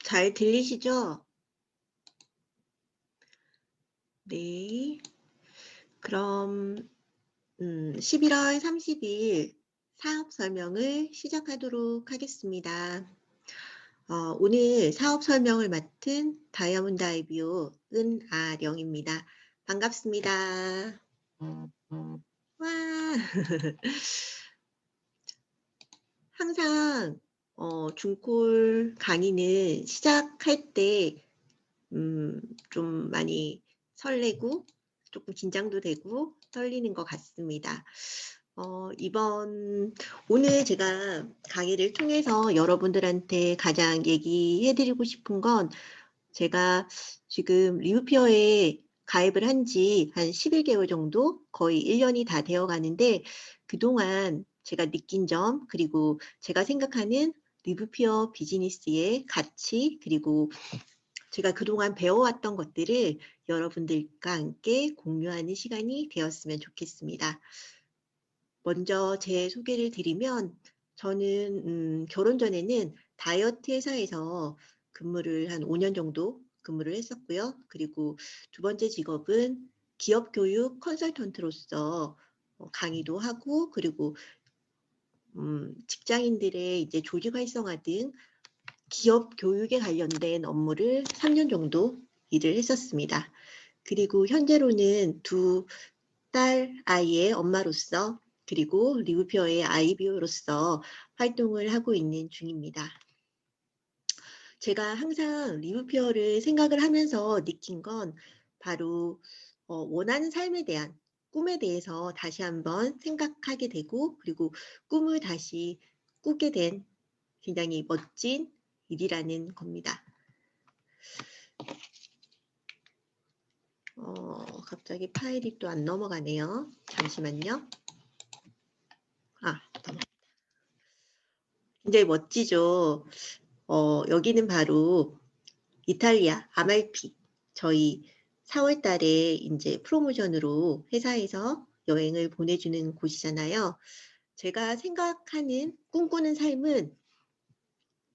잘 들리시죠? 네. 그럼 11월 30일 사업 설명을 시작하도록 하겠습니다. 오늘 사업 설명을 맡은 다이아몬드 아이비오 은아령입니다. 반갑습니다. 와. 항상 중콜 강의는 시작할 때 좀 많이 설레고 조금 긴장도 되고 떨리는 것 같습니다. 오늘 제가 강의를 통해서 여러분들한테 가장 얘기해 드리고 싶은 건 제가 지금 리뷰피어에 가입을 한 지 한 11개월 정도 거의 1 년이 다 되어 가는데 그동안 제가 느낀 점 그리고 제가 생각하는 리뷰피어 비즈니스의 가치 그리고 제가 그동안 배워왔던 것들을 여러분들과 함께 공유하는 시간이 되었으면 좋겠습니다. 먼저 제 소개를 드리면 저는 결혼 전에는 다이어트 회사에서 근무를 한 5년 정도 근무를 했었고요. 그리고 두 번째 직업은 기업 교육 컨설턴트로서 강의도 하고 그리고 직장인들의 이제 조직 활성화 등 기업 교육에 관련된 업무를 3년 정도 일을 했었습니다. 그리고 현재로는 두 딸 아이의 엄마로서 그리고 리뷰피어의 아이비어로서 활동을 하고 있는 중입니다. 제가 항상 리뷰피어를 생각을 하면서 느낀 건 바로 원하는 삶에 대한 꿈에 대해서 다시 한번 생각하게 되고 그리고 꿈을 다시 꾸게 된 굉장히 멋진 일이라는 겁니다. 갑자기 파일이 또 안 넘어가네요. 잠시만요. 넘어갔다. 굉장히 멋지죠. 여기는 바로 이탈리아 아말피. 저희 4월 달에 이제 프로모션으로 회사에서 여행을 보내주는 곳이잖아요. 제가 생각하는 꿈꾸는 삶은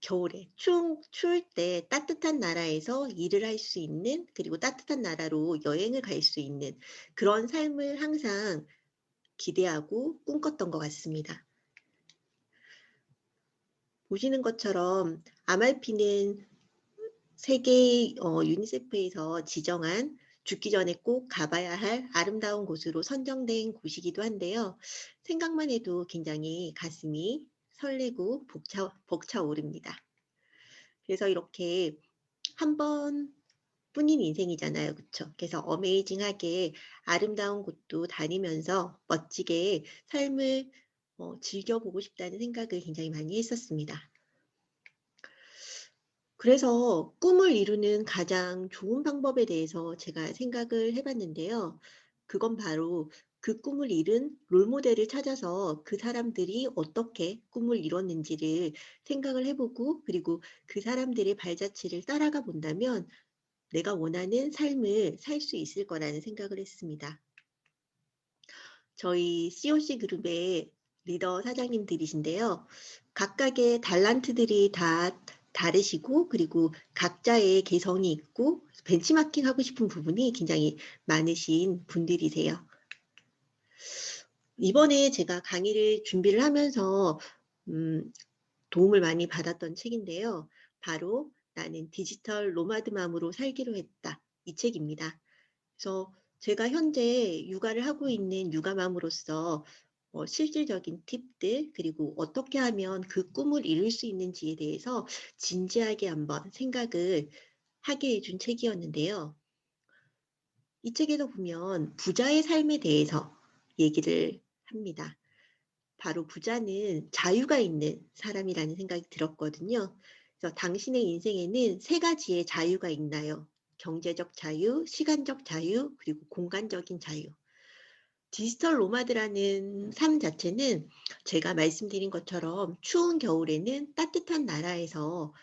겨울에 추울 때 따뜻한 나라에서 일을 할 수 있는 그리고 따뜻한 나라로 여행을 갈 수 있는 그런 삶을 항상 기대하고 꿈꿨던 것 같습니다. 보시는 것처럼 아말피는 세계 유니세프에서 지정한 죽기 전에 꼭 가봐야 할 아름다운 곳으로 선정된 곳이기도 한데요. 생각만 해도 굉장히 가슴이 설레고 벅차오릅니다. 그래서 이렇게 한 번뿐인 인생이잖아요. 그쵸? 그래서 어메이징하게 아름다운 곳도 다니면서 멋지게 삶을 즐겨보고 싶다는 생각을 굉장히 많이 했었습니다. 그래서 꿈을 이루는 가장 좋은 방법에 대해서 제가 생각을 해 봤는데요. 그건 바로 그 꿈을 이룬 롤모델을 찾아서 그 사람들이 어떻게 꿈을 이뤘는지를 생각을 해 보고 그리고 그 사람들의 발자취를 따라가 본다면 내가 원하는 삶을 살 수 있을 거라는 생각을 했습니다. 저희 COC 그룹의 리더 사장님들이신데요. 각각의 달란트들이 다 다르시고 그리고 각자의 개성이 있고 벤치마킹 하고 싶은 부분이 굉장히 많으신 분들이세요. 이번에 제가 강의를 준비를 하면서 음, 도움을 많이 받았던 책인데요. 바로 나는 디지털 노마드맘으로 살기로 했다. 이 책입니다. 그래서 제가 현재 육아를 하고 있는 육아맘으로서 실질적인 팁들 그리고 어떻게 하면 그 꿈을 이룰 수 있는지에 대해서 진지하게 한번 생각을 하게 해준 책이었는데요. 이 책에서 보면 부자의 삶에 대해서 얘기를 합니다. 바로 부자는 자유가 있는 사람이라는 생각이 들었거든요. 그래서 당신의 인생에는 세 가지의 자유가 있나요? 경제적 자유, 시간적 자유, 그리고 공간적인 자유. 디지털 노마드라는 삶 자체는 제가 말씀드린 것처럼 추운 겨울에는 따뜻한 나라에서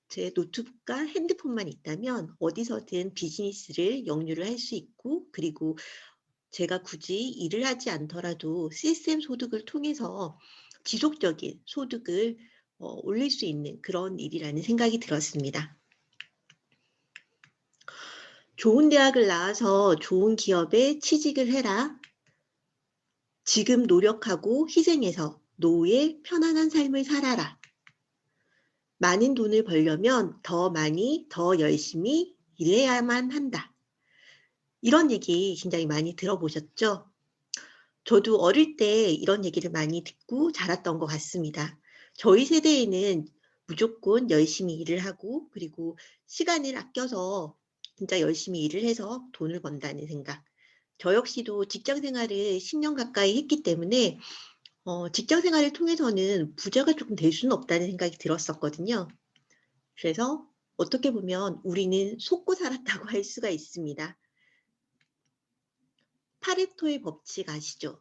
제 노트북과 핸드폰만 있다면 어디서든 비즈니스를 영유를 할 수 있고 그리고 제가 굳이 일을 하지 않더라도 시스템 소득을 통해서 지속적인 소득을 올릴 수 있는 그런 일이라는 생각이 들었습니다. 좋은 대학을 나와서 좋은 기업에 취직을 해라. 지금 노력하고 희생해서 노후에 편안한 삶을 살아라. 많은 돈을 벌려면 더 많이, 더 열심히 일해야만 한다. 이런 얘기 굉장히 많이 들어보셨죠? 저도 어릴 때 이런 얘기를 많이 듣고 자랐던 것 같습니다. 저희 세대에는 무조건 열심히 일을 하고 그리고 시간을 아껴서 진짜 열심히 일을 해서 돈을 번다는 생각. 저 역시도 직장 생활을 10년 가까이 했기 때문에 직장 생활을 통해서는 부자가 조금 될 수는 없다는 생각이 들었었거든요. 그래서 어떻게 보면 우리는 속고 살았다고 할 수가 있습니다. 파레토의 법칙 아시죠?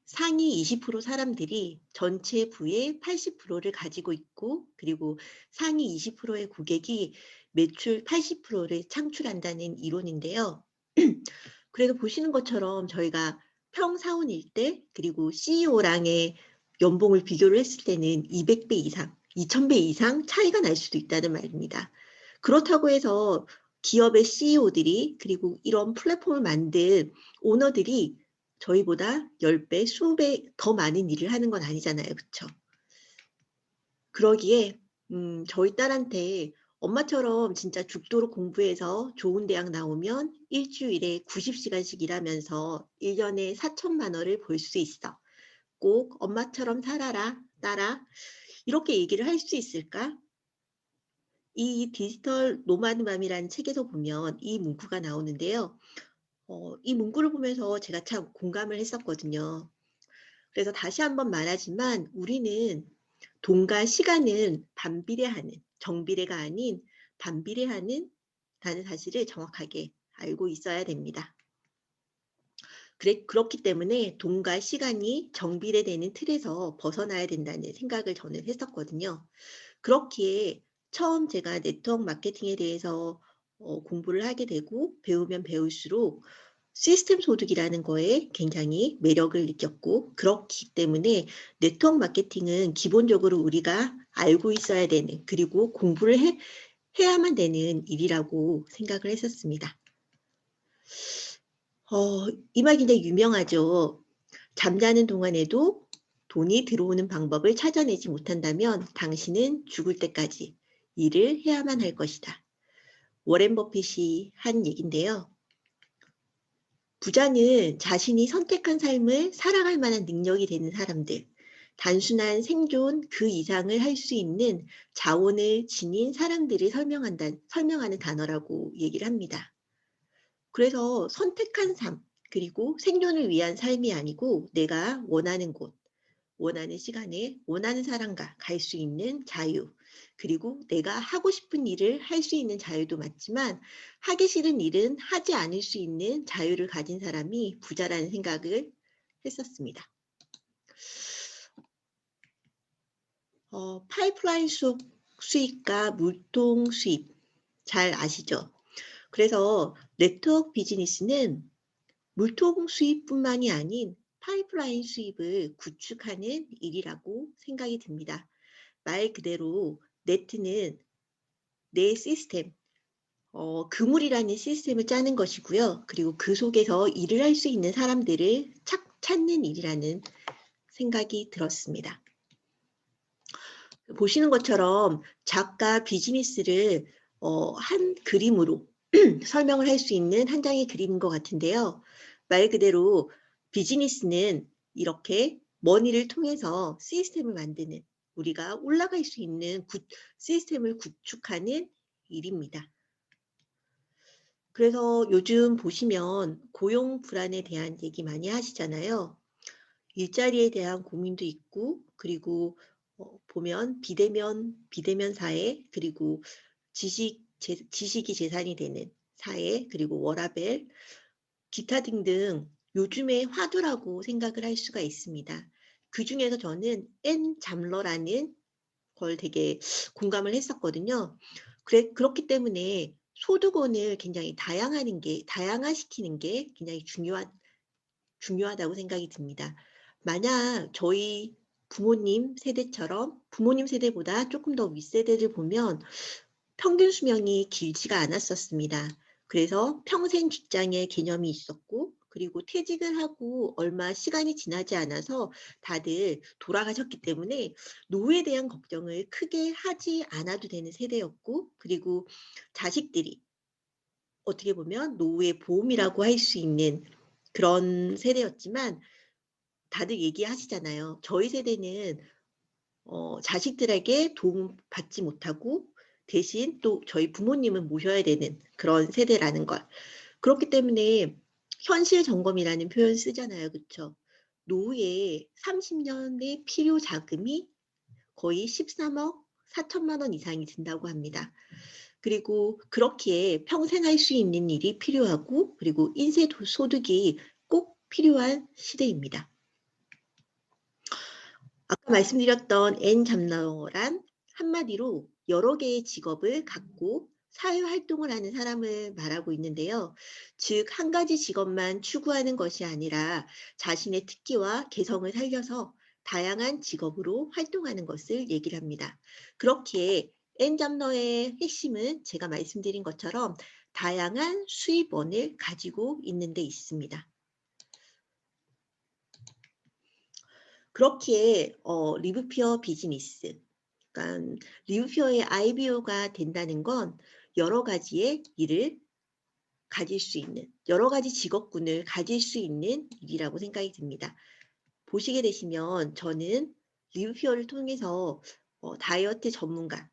상위 20% 사람들이 전체 부의 80%를 가지고 있고 그리고 상위 20%의 고객이 매출 80%를 창출한다는 이론인데요. 그래서 보시는 것처럼 저희가 평사원일 때 그리고 CEO랑의 연봉을 비교를 했을 때는 200배 이상, 2000배 이상 차이가 날 수도 있다는 말입니다. 그렇다고 해서 기업의 CEO들이 그리고 이런 플랫폼을 만든 오너들이 저희보다 10배, 20배 더 많은 일을 하는 건 아니잖아요. 그쵸? 그러기에 저희 딸한테 엄마처럼 진짜 죽도록 공부해서 좋은 대학 나오면 일주일에 90시간씩 일하면서 1년에 4천만 원을 벌 수 있어. 꼭 엄마처럼 살아라, 딸아. 이렇게 얘기를 할 수 있을까? 이 디지털 노마드맘이라는 책에서 보면 이 문구가 나오는데요. 이 문구를 보면서 제가 참 공감을 했었거든요. 그래서 다시 한번 말하지만 우리는 돈과 시간은 반비례하는, 정비례가 아닌 반비례하는 다는 사실을 정확하게 알고 있어야 됩니다. 그렇기 때문에 돈과 시간이 정비례되는 틀에서 벗어나야 된다는 생각을 저는 했었거든요. 그렇기에 처음 제가 네트워크 마케팅에 대해서 공부를 하게 되고 배우면 배울수록 시스템 소득이라는 거에 굉장히 매력을 느꼈고 그렇기 때문에 네트워크 마케팅은 기본적으로 우리가 알고 있어야 되는 그리고 공부를 해야만 되는 일이라고 생각을 했었습니다. 이 말 굉장히 유명하죠. 잠자는 동안에도 돈이 들어오는 방법을 찾아내지 못한다면 당신은 죽을 때까지 일을 해야만 할 것이다. 워렌 버핏이 한 얘긴데요. 부자는 자신이 선택한 삶을 살아갈 만한 능력이 되는 사람들, 단순한 생존 그 이상을 할 수 있는 자원을 지닌 사람들을 설명하는 단어라고 얘기를 합니다. 그래서 선택한 삶, 그리고 생존을 위한 삶이 아니고 내가 원하는 곳, 원하는 시간에 원하는 사람과 갈 수 있는 자유, 그리고 내가 하고 싶은 일을 할 수 있는 자유도 맞지만 하기 싫은 일은 하지 않을 수 있는 자유를 가진 사람이 부자라는 생각을 했었습니다. 파이프라인 수익과 물통 수입 잘 아시죠? 그래서 네트워크 비즈니스는 물통 수입뿐만이 아닌 파이프라인 수입을 구축하는 일이라고 생각이 듭니다. 말 그대로 네트는 내 시스템, 그물이라는 시스템을 짜는 것이고요. 그리고 그 속에서 일을 할 수 있는 사람들을 찾는 일이라는 생각이 들었습니다. 보시는 것처럼 작가 비즈니스를 한 그림으로 설명을 할 수 있는 한 장의 그림인 것 같은데요. 말 그대로 비즈니스는 이렇게 머니를 통해서 시스템을 만드는 우리가 올라갈 수 있는 시스템을 구축하는 일입니다. 그래서 요즘 보시면 고용 불안에 대한 얘기 많이 하시잖아요. 일자리에 대한 고민도 있고 그리고 보면 비대면 사회 그리고 지식이 재산이 되는 사회 그리고 워라밸 기타 등등 요즘의 화두라고 생각을 할 수가 있습니다. 그중에서 저는 앤 잠러라는 걸 되게 공감을 했었거든요. 그렇기 때문에 소득원을 굉장히 다양화시키는 게 굉장히 중요하다고 생각이 듭니다. 만약 저희 부모님 세대처럼 부모님 세대보다 조금 더 윗세대를 보면 평균 수명이 길지가 않았었습니다. 그래서 평생 직장의 개념이 있었고, 그리고 퇴직을 하고 얼마 시간이 지나지 않아서 다들 돌아가셨기 때문에 노후에 대한 걱정을 크게 하지 않아도 되는 세대였고, 그리고 자식들이 어떻게 보면 노후의 보험이라고 할 수 있는 그런 세대였지만, 다들 얘기하시잖아요. 저희 세대는 자식들에게 도움 받지 못하고 대신 또 저희 부모님은 모셔야 되는 그런 세대라는 걸. 그렇기 때문에 현실 점검이라는 표현 쓰잖아요. 그쵸? 노후에 30 년의 필요 자금이 거의 13억 4천만 원 이상이 든다고 합니다. 그리고 그렇기에 평생 할 수 있는 일이 필요하고, 그리고 인세 소득이 꼭 필요한 시대입니다. 아까 말씀드렸던 N잡러란 한마디로 여러 개의 직업을 갖고 사회활동을 하는 사람을 말하고 있는데요. 즉, 한 가지 직업만 추구하는 것이 아니라 자신의 특기와 개성을 살려서 다양한 직업으로 활동하는 것을 얘기를 합니다. 그렇기에 N잡러의 핵심은 제가 말씀드린 것처럼 다양한 수입원을 가지고 있는 데 있습니다. 그렇기에 리브피어 비즈니스, 그러니까 리브피어의 IBO가 된다는 건 여러 가지의 일을 가질 수 있는, 여러 가지 직업군을 가질 수 있는 일이라고 생각이 듭니다. 보시게 되시면 저는 리브피어를 통해서 다이어트 전문가의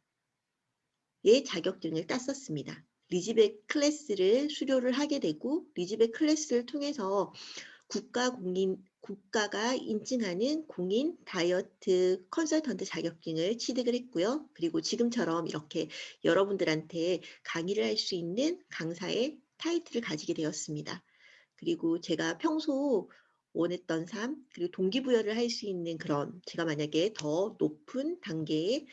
자격증을 땄었습니다. 리즈벳 클래스를 수료를 하게 되고, 리즈벳 클래스를 통해서 국가가 인증하는 공인 다이어트 컨설턴트 자격증을 취득을 했고요. 그리고 지금처럼 이렇게 여러분들한테 강의를 할 수 있는 강사의 타이틀을 가지게 되었습니다. 그리고 제가 평소 원했던 삶, 그리고 동기부여를 할 수 있는 그런, 제가 만약에 더 높은 단계의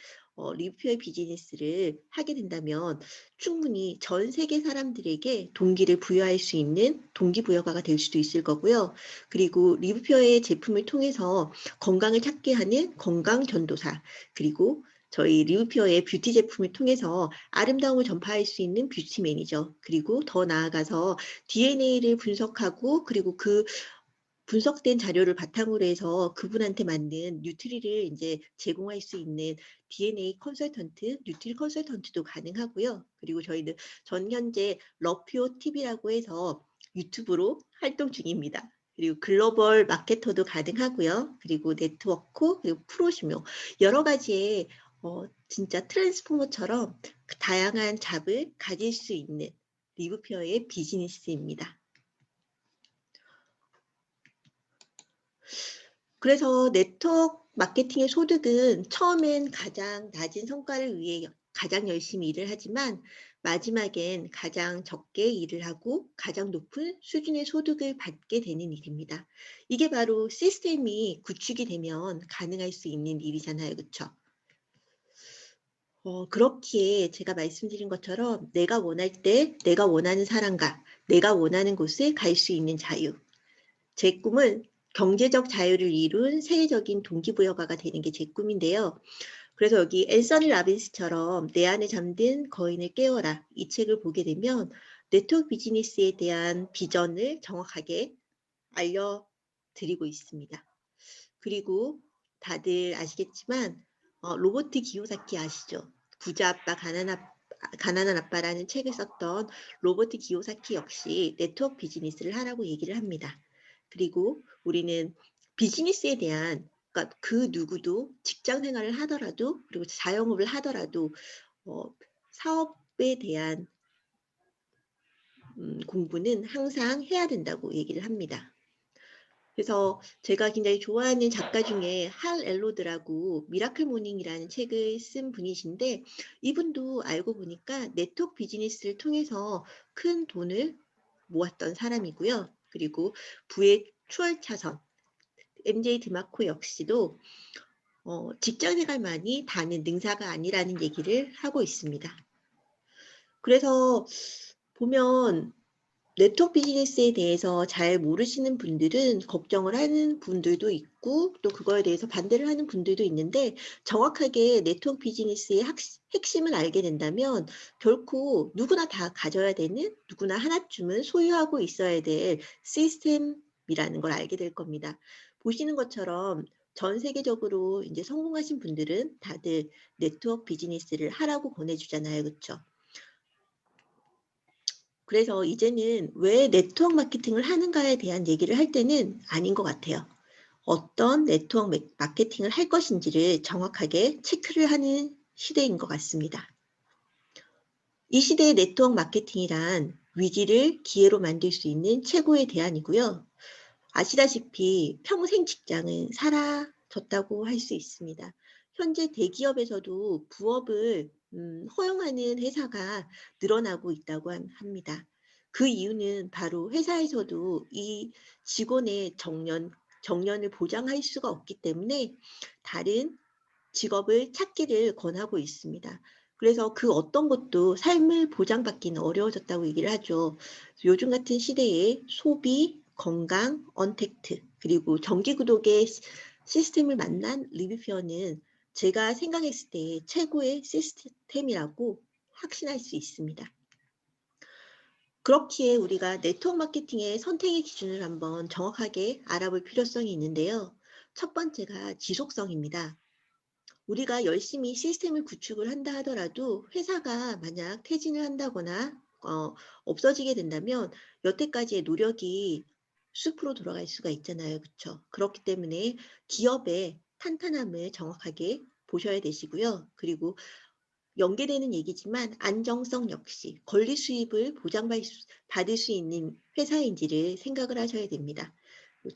리뷰어의 비즈니스를 하게 된다면 충분히 전 세계 사람들에게 동기를 부여할 수 있는 동기부여가가 될 수도 있을 거고요. 그리고 리뷰어의 제품을 통해서 건강을 찾게 하는 건강전도사, 그리고 저희 리뷰어의 뷰티 제품을 통해서 아름다움을 전파할 수 있는 뷰티 매니저, 그리고 더 나아가서 DNA를 분석하고, 그리고 그 분석된 자료를 바탕으로 해서 그분한테 맞는 뉴트리를 이제 제공할 수 있는 DNA 컨설턴트, 뉴트리 컨설턴트도 가능하고요. 그리고 저희는 전 현재 러퓨어 TV라고 해서 유튜브로 활동 중입니다. 그리고 글로벌 마케터도 가능하고요. 그리고 네트워크, 그리고 프로시모, 여러 가지의 진짜 트랜스포머처럼 다양한 잡을 가질 수 있는 리브피어의 비즈니스입니다. 그래서 네트워크 마케팅의 소득은 처음엔 가장 낮은 성과를 위해 가장 열심히 일을 하지만 마지막엔 가장 적게 일을 하고 가장 높은 수준의 소득을 받게 되는 일입니다. 이게 바로 시스템이 구축이 되면 가능할 수 있는 일이잖아요. 그렇죠? 그렇기에 제가 말씀드린 것처럼 내가 원할 때 내가 원하는 사람과 내가 원하는 곳에 갈 수 있는 자유. 제 꿈은 경제적 자유를 이룬 세계적인 동기부여가가 되는 게 제 꿈인데요. 그래서 여기 앤서니 라빈스처럼 내 안에 잠든 거인을 깨워라, 이 책을 보게 되면 네트워크 비즈니스에 대한 비전을 정확하게 알려드리고 있습니다. 그리고 다들 아시겠지만 로버트 기요사키 아시죠? 부자 아빠 가난한 아빠라는 책을 썼던 로버트 기요사키 역시 네트워크 비즈니스를 하라고 얘기를 합니다. 그리고 우리는 비즈니스에 대한, 그러니까 그 누구도 직장 생활을 하더라도, 그리고 자영업을 하더라도 어, 사업에 대한 공부는 항상 해야 된다고 얘기를 합니다. 그래서 제가 굉장히 좋아하는 작가 중에 할 엘로드라고 미라클 모닝이라는 책을 쓴 분이신데, 이분도 알고 보니까 네트워크 비즈니스를 통해서 큰 돈을 모았던 사람이고요. 그리고 부의 추월차선 MJ 드마코 역시도 직장 생활만이 다는 능사가 아니라는 얘기를 하고 있습니다. 그래서 보면 네트워크 비즈니스에 대해서 잘 모르시는 분들은 걱정을 하는 분들도 있고 또 그거에 대해서 반대를 하는 분들도 있는데 정확하게 네트워크 비즈니스의 핵심을 알게 된다면 결코 누구나 다 가져야 되는 누구나 하나쯤은 소유하고 있어야 될 시스템이라는 걸 알게 될 겁니다. 보시는 것처럼 전 세계적으로 이제 성공하신 분들은 다들 네트워크 비즈니스를 하라고 권해주잖아요. 그렇죠? 그래서 이제는 왜 네트워크 마케팅을 하는가에 대한 얘기를 할 때는 아닌 것 같아요. 어떤 네트워크 마케팅을 할 것인지를 정확하게 체크를 하는 시대인 것 같습니다. 이 시대의 네트워크 마케팅이란 위기를 기회로 만들 수 있는 최고의 대안이고요. 아시다시피 평생 직장은 사라졌다고 할 수 있습니다. 현재 대기업에서도 부업을 허용하는 회사가 늘어나고 있다고 합니다. 그 이유는 바로 회사에서도 이 직원의 정년을 보장할 수가 없기 때문에 다른 직업을 찾기를 권하고 있습니다. 그래서 그 어떤 것도 삶을 보장받기는 어려워졌다고 얘기를 하죠. 요즘 같은 시대에 소비, 건강, 언택트, 그리고 정기구독의 시스템을 만난 리뷰표는 제가 생각했을 때 최고의 시스템이라고 확신할 수 있습니다. 그렇기에 우리가 네트워크 마케팅의 선택의 기준을 한번 정확하게 알아볼 필요성이 있는데요. 첫 번째가 지속성입니다. 우리가 열심히 시스템을 구축을 한다 하더라도 회사가 만약 퇴진을 한다거나 없어지게 된다면 여태까지의 노력이 숲으로 돌아갈 수가 있잖아요. 그렇죠? 그렇기 때문에 기업의 탄탄함을 정확하게 보셔야 되시고요. 그리고 연계되는 얘기지만 안정성 역시 권리 수입을 보장받을 수 있는 회사인지를 생각을 하셔야 됩니다.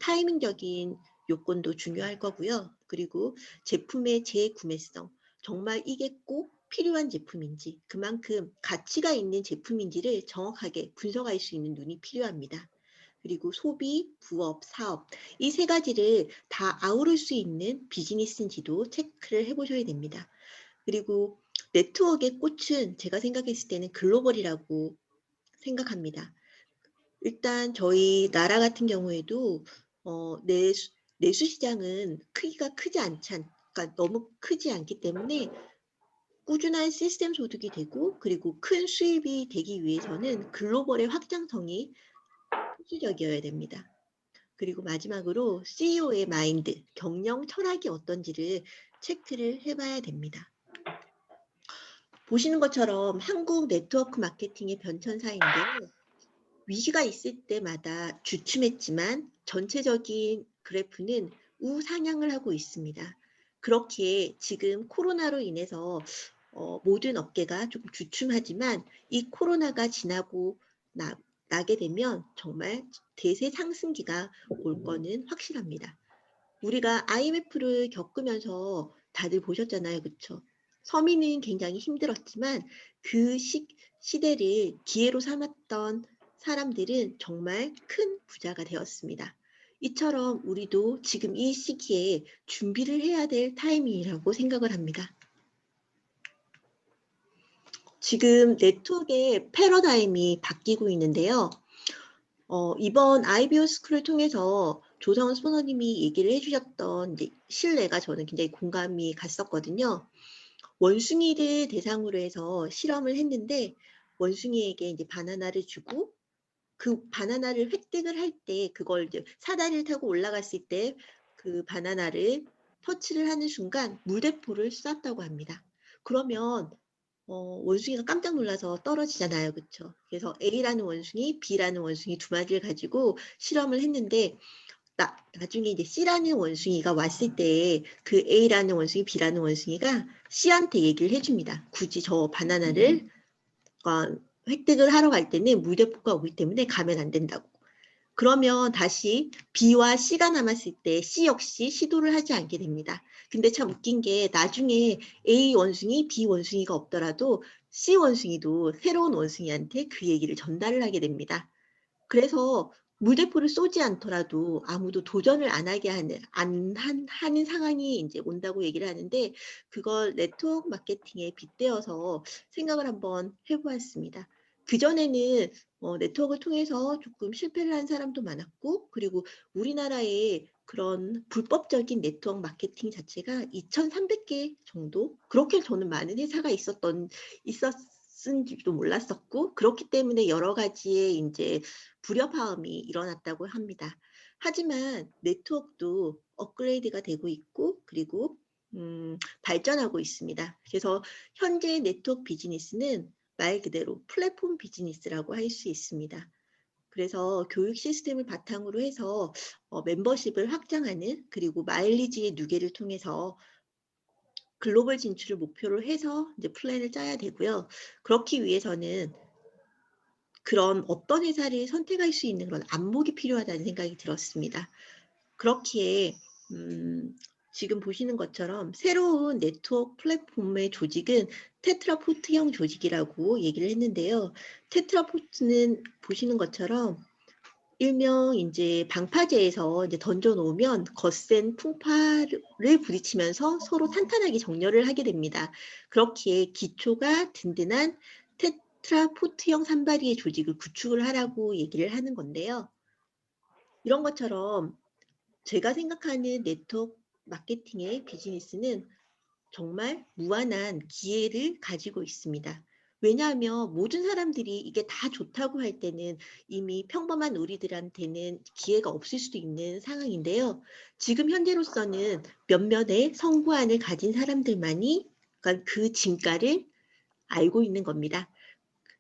타이밍적인 요건도 중요할 거고요. 그리고 제품의 재구매성, 정말 이게 꼭 필요한 제품인지, 그만큼 가치가 있는 제품인지를 정확하게 분석할 수 있는 눈이 필요합니다. 그리고 소비, 부업, 사업 이 세 가지를 다 아우를 수 있는 비즈니스인지도 체크를 해보셔야 됩니다. 그리고 네트워크의 꽃은 제가 생각했을 때는 글로벌이라고 생각합니다. 일단 저희 나라 같은 경우에도 내수 시장은 크기가 크지 그러니까 너무 크지 않기 때문에 꾸준한 시스템 소득이 되고 그리고 큰 수입이 되기 위해서는 글로벌의 확장성이 필수적이어야 됩니다. 그리고 마지막으로 CEO의 마인드, 경영 철학이 어떤지를 체크를 해봐야 됩니다. 보시는 것처럼 한국 네트워크 마케팅의 변천사인데요. 위기가 있을 때마다 주춤했지만 전체적인 그래프는 우상향을 하고 있습니다. 그렇기에 지금 코로나로 인해서 모든 업계가 조금 주춤하지만 이 코로나가 지나고 나게 되면 정말 대세 상승기가 올 거는 확실합니다. 우리가 IMF를 겪으면서 다들 보셨잖아요. 그쵸? 서민은 굉장히 힘들었지만 그 시대를 기회로 삼았던 사람들은 정말 큰 부자가 되었습니다. 이처럼 우리도 지금 이 시기에 준비를 해야 될 타이밍이라고 생각을 합니다. 지금 네트워크의 패러다임이 바뀌고 있는데요. 이번 IBO 스쿨을 통해서 조성원 스포너님이 얘기를 해주셨던 이제 신뢰가 저는 굉장히 공감이 갔었거든요. 원숭이를 대상으로 해서 실험을 했는데 원숭이에게 이제 바나나를 주고 그 바나나를 획득을 할 때 그걸 이제 사다리를 타고 올라갔을 때 그 바나나를 터치를 하는 순간 물대포를 쐈다고 합니다. 그러면 원숭이가 깜짝 놀라서 떨어지잖아요. 그쵸? 그래서 A라는 원숭이, B라는 원숭이 두 마리를 가지고 실험을 했는데 나중에 이제 C라는 원숭이가 왔을 때 그 A라는 원숭이, B라는 원숭이가 C한테 얘기를 해줍니다. 굳이 저 바나나를 획득을 하러 갈 때는 물대포가 오기 때문에 가면 안 된다고. 그러면 다시 B와 C가 남았을 때 C 역시 시도를 하지 않게 됩니다. 근데 참 웃긴 게 나중에 A 원숭이, B 원숭이가 없더라도 C 원숭이도 새로운 원숭이한테 그 얘기를 전달을 하게 됩니다. 그래서 물대포를 쏘지 않더라도 아무도 도전을 안 하게 하는 상황이 이제 온다고 얘기를 하는데 그걸 네트워크 마케팅에 빗대어서 생각을 한번 해보았습니다. 그전에는 네트워크를 통해서 조금 실패를 한 사람도 많았고, 그리고 우리나라의 그런 불법적인 네트워크 마케팅 자체가 2,300개 정도, 그렇게 저는 많은 회사가 있었은지도 몰랐었고, 그렇기 때문에 여러 가지의 이제 불협화음이 일어났다고 합니다. 하지만 네트워크도 업그레이드가 되고 있고, 그리고 발전하고 있습니다. 그래서 현재 네트워크 비즈니스는 말 그대로 플랫폼 비즈니스라고 할 수 있습니다. 그래서 교육 시스템을 바탕으로 해서 멤버십을 확장하는, 그리고 마일리지의 누계를 통해서 글로벌 진출을 목표로 해서 이제 플랜을 짜야 되고요. 그렇기 위해서는 그런 어떤 회사를 선택할 수 있는 그런 안목이 필요하다는 생각이 들었습니다. 그렇기에 지금 보시는 것처럼 새로운 네트워크 플랫폼의 조직은 테트라포트형 조직이라고 얘기를 했는데요. 테트라포트는 보시는 것처럼 일명 이제 방파제에서 이제 던져 놓으면 거센 풍파를 부딪히면서 서로 탄탄하게 정렬을 하게 됩니다. 그렇기에 기초가 든든한 테트라포트형 산발이의 조직을 구축을 하라고 얘기를 하는 건데요. 이런 것처럼 제가 생각하는 네트워크 마케팅의 비즈니스는 정말 무한한 기회를 가지고 있습니다. 왜냐하면 모든 사람들이 이게 다 좋다고 할 때는 이미 평범한 우리들한테는 기회가 없을 수도 있는 상황인데요. 지금 현재로서는 몇몇의 성구안을 가진 사람들만이, 그러니까 그 진가를 알고 있는 겁니다.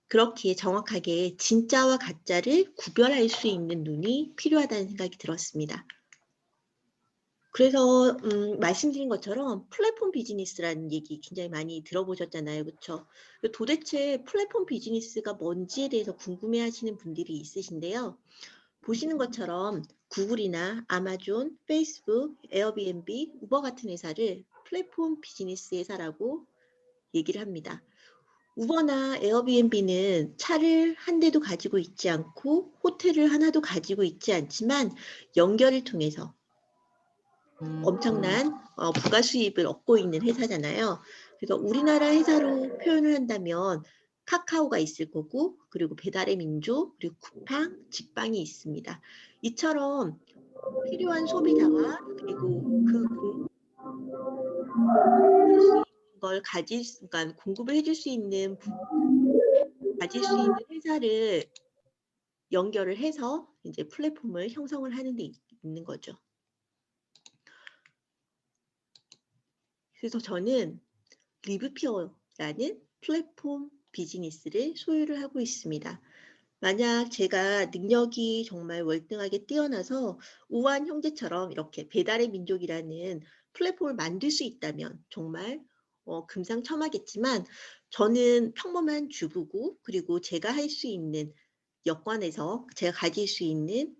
그렇기에 정확하게 진짜와 가짜를 구별할 수 있는 눈이 필요하다는 생각이 들었습니다. 그래서 말씀드린 것처럼 플랫폼 비즈니스라는 얘기 굉장히 많이 들어보셨잖아요. 그렇죠? 도대체 플랫폼 비즈니스가 뭔지에 대해서 궁금해하시는 분들이 있으신데요. 보시는 것처럼 구글이나 아마존, 페이스북, 에어비앤비, 우버 같은 회사를 플랫폼 비즈니스 회사라고 얘기를 합니다. 우버나 에어비앤비는 차를 한 대도 가지고 있지 않고 호텔을 하나도 가지고 있지 않지만 연결을 통해서 엄청난 부가 수입을 얻고 있는 회사잖아요. 그래서 우리나라 회사로 표현을 한다면 카카오가 있을 거고, 그리고 배달의 민족, 그리고 쿠팡, 직방이 있습니다. 이처럼 필요한 소비자와 그리고 그 할 수 있는 걸 그러니까 공급을 해줄 수 있는 가질 수 있는 회사를 연결을 해서 이제 플랫폼을 형성을 하는 데 있는 거죠. 그래서 저는 리브피어라는 플랫폼 비즈니스를 소유를 하고 있습니다. 만약 제가 능력이 정말 월등하게 뛰어나서 우한 형제처럼 이렇게 배달의 민족이라는 플랫폼을 만들 수 있다면 정말 금상첨화겠지만, 저는 평범한 주부고, 그리고 제가 할 수 있는 여건에서 제가 가질 수 있는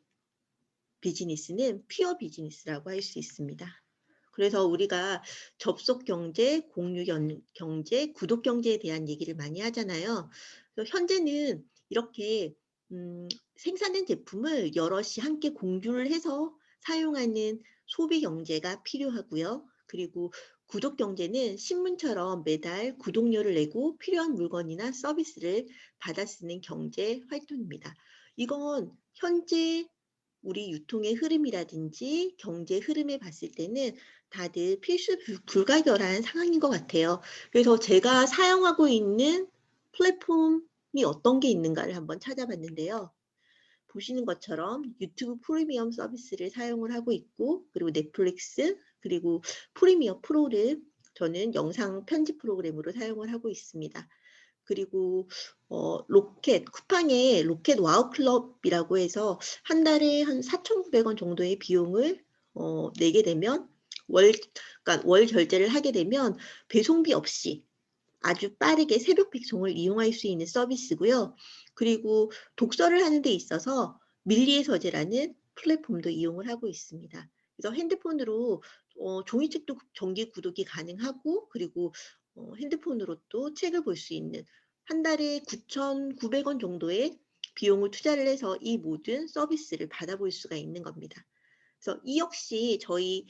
비즈니스는 피어 비즈니스라고 할 수 있습니다. 그래서 우리가 접속 경제, 공유 경제, 구독 경제에 대한 얘기를 많이 하잖아요. 그래서 현재는 이렇게 생산된 제품을 여럿이 함께 공유를 해서 사용하는 소비 경제가 필요하고요. 그리고 구독 경제는 신문처럼 매달 구독료를 내고 필요한 물건이나 서비스를 받아 쓰는 경제 활동입니다. 이건 현재 우리 유통의 흐름이라든지 경제 흐름에 봤을 때는 다들 필수 불가결한 상황인 것 같아요. 그래서 제가 사용하고 있는 플랫폼이 어떤 게 있는가를 한번 찾아봤는데요. 보시는 것처럼 유튜브 프리미엄 서비스를 사용을 하고 있고, 그리고 넷플릭스, 그리고 프리미어 프로를 저는 영상 편집 프로그램으로 사용을 하고 있습니다. 그리고 로켓, 쿠팡의 로켓 와우 클럽이라고 해서 한 달에 한 4,900원 정도의 비용을 내게 되면 그러니까 월 결제를 하게 되면 배송비 없이 아주 빠르게 새벽 배송을 이용할 수 있는 서비스고요. 그리고 독서를 하는 데 있어서 밀리의 서재라는 플랫폼도 이용을 하고 있습니다. 그래서 핸드폰으로 종이책도 정기 구독이 가능하고, 그리고 핸드폰으로 또 책을 볼 수 있는, 한 달에 9,900원 정도의 비용을 투자를 해서 이 모든 서비스를 받아볼 수가 있는 겁니다. 그래서 이 역시 저희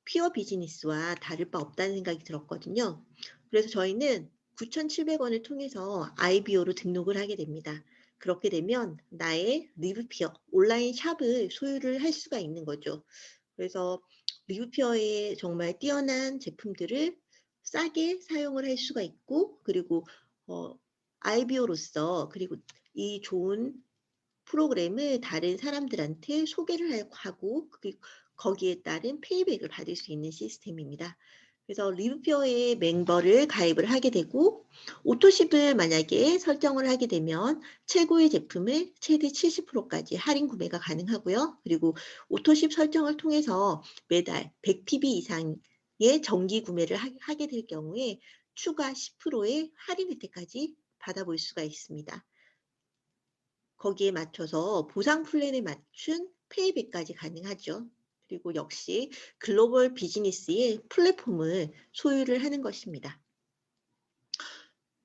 피어 비즈니스와 다를 바 없다는 생각이 들었거든요. 그래서 저희는 9,700원을 통해서 IBO로 등록을 하게 됩니다. 그렇게 되면 나의 리뷰피어 온라인 샵을 소유를 할 수가 있는 거죠. 그래서 리뷰피어의 정말 뛰어난 제품들을 싸게 사용을 할 수가 있고, 그리고 IBO로서 그리고 이 좋은 프로그램을 다른 사람들한테 소개를 하고 거기에 따른 페이백을 받을 수 있는 시스템입니다. 그래서 리뷰표에 멤버를 가입을 하게 되고, 오토십을 만약에 설정을 하게 되면 최고의 제품을 최대 70%까지 할인 구매가 가능하고요. 그리고 오토십 설정을 통해서 매달 100PB 이상의 정기 구매를 하게 될 경우에 추가 10%의 할인 혜택까지 받아볼 수가 있습니다. 거기에 맞춰서 보상 플랜에 맞춘 페이백까지 가능하죠. 그리고 역시 글로벌 비즈니스의 플랫폼을 소유를 하는 것입니다.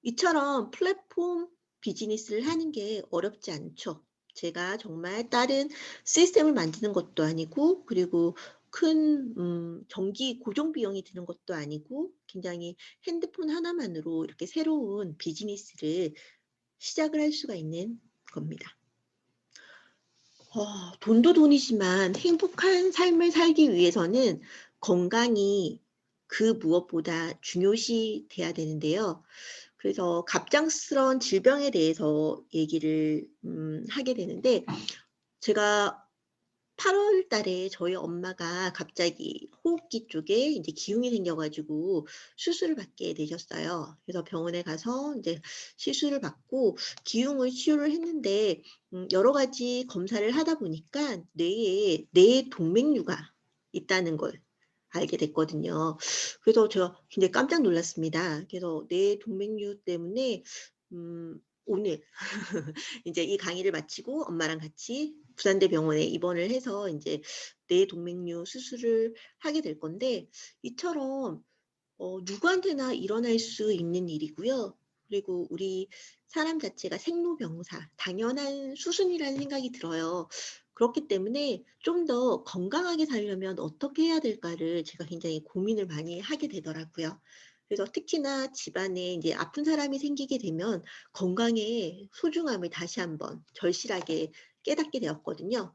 이처럼 플랫폼 비즈니스를 하는 게 어렵지 않죠. 제가 정말 다른 시스템을 만드는 것도 아니고, 그리고 큰 전기 고정 비용이 드는 것도 아니고, 굉장히 핸드폰 하나만으로 이렇게 새로운 비즈니스를 시작을 할 수가 있는 겁니다. 돈도 돈이지만 행복한 삶을 살기 위해서는 건강이 그 무엇보다 중요시 돼야 되는데요. 그래서 갑작스러운 질병에 대해서 얘기를 하게 되는데, 제가 8월 달에 저희 엄마가 갑자기 호흡기 쪽에 이제 기흉이 생겨 가지고 수술을 받게 되셨어요. 그래서 병원에 가서 이제 시술을 받고 기흉을 치료를 했는데, 여러 가지 검사를 하다 보니까 뇌에 동맥류가 있다는 걸 알게 됐거든요. 그래서 제가 굉장히 깜짝 놀랐습니다. 그래서 뇌 동맥류 때문에 오늘 이제 이 강의를 마치고 엄마랑 같이 부산대 병원에 입원을 해서 인제 뇌 동맥류 수술을 하게 될 건데, 이처럼 누구한테나 일어날 수 있는 일이고요. 그리고 우리 사람 자체가 생로병사, 당연한 수순이라는 생각이 들어요. 그렇기 때문에 좀 더 건강하게 살려면 어떻게 해야 될까를 제가 굉장히 고민을 많이 하게 되더라고요. 그래서 특히나 집안에 인제 아픈 사람이 생기게 되면 건강의 소중함을 다시 한번 절실하게 깨닫게 되었거든요.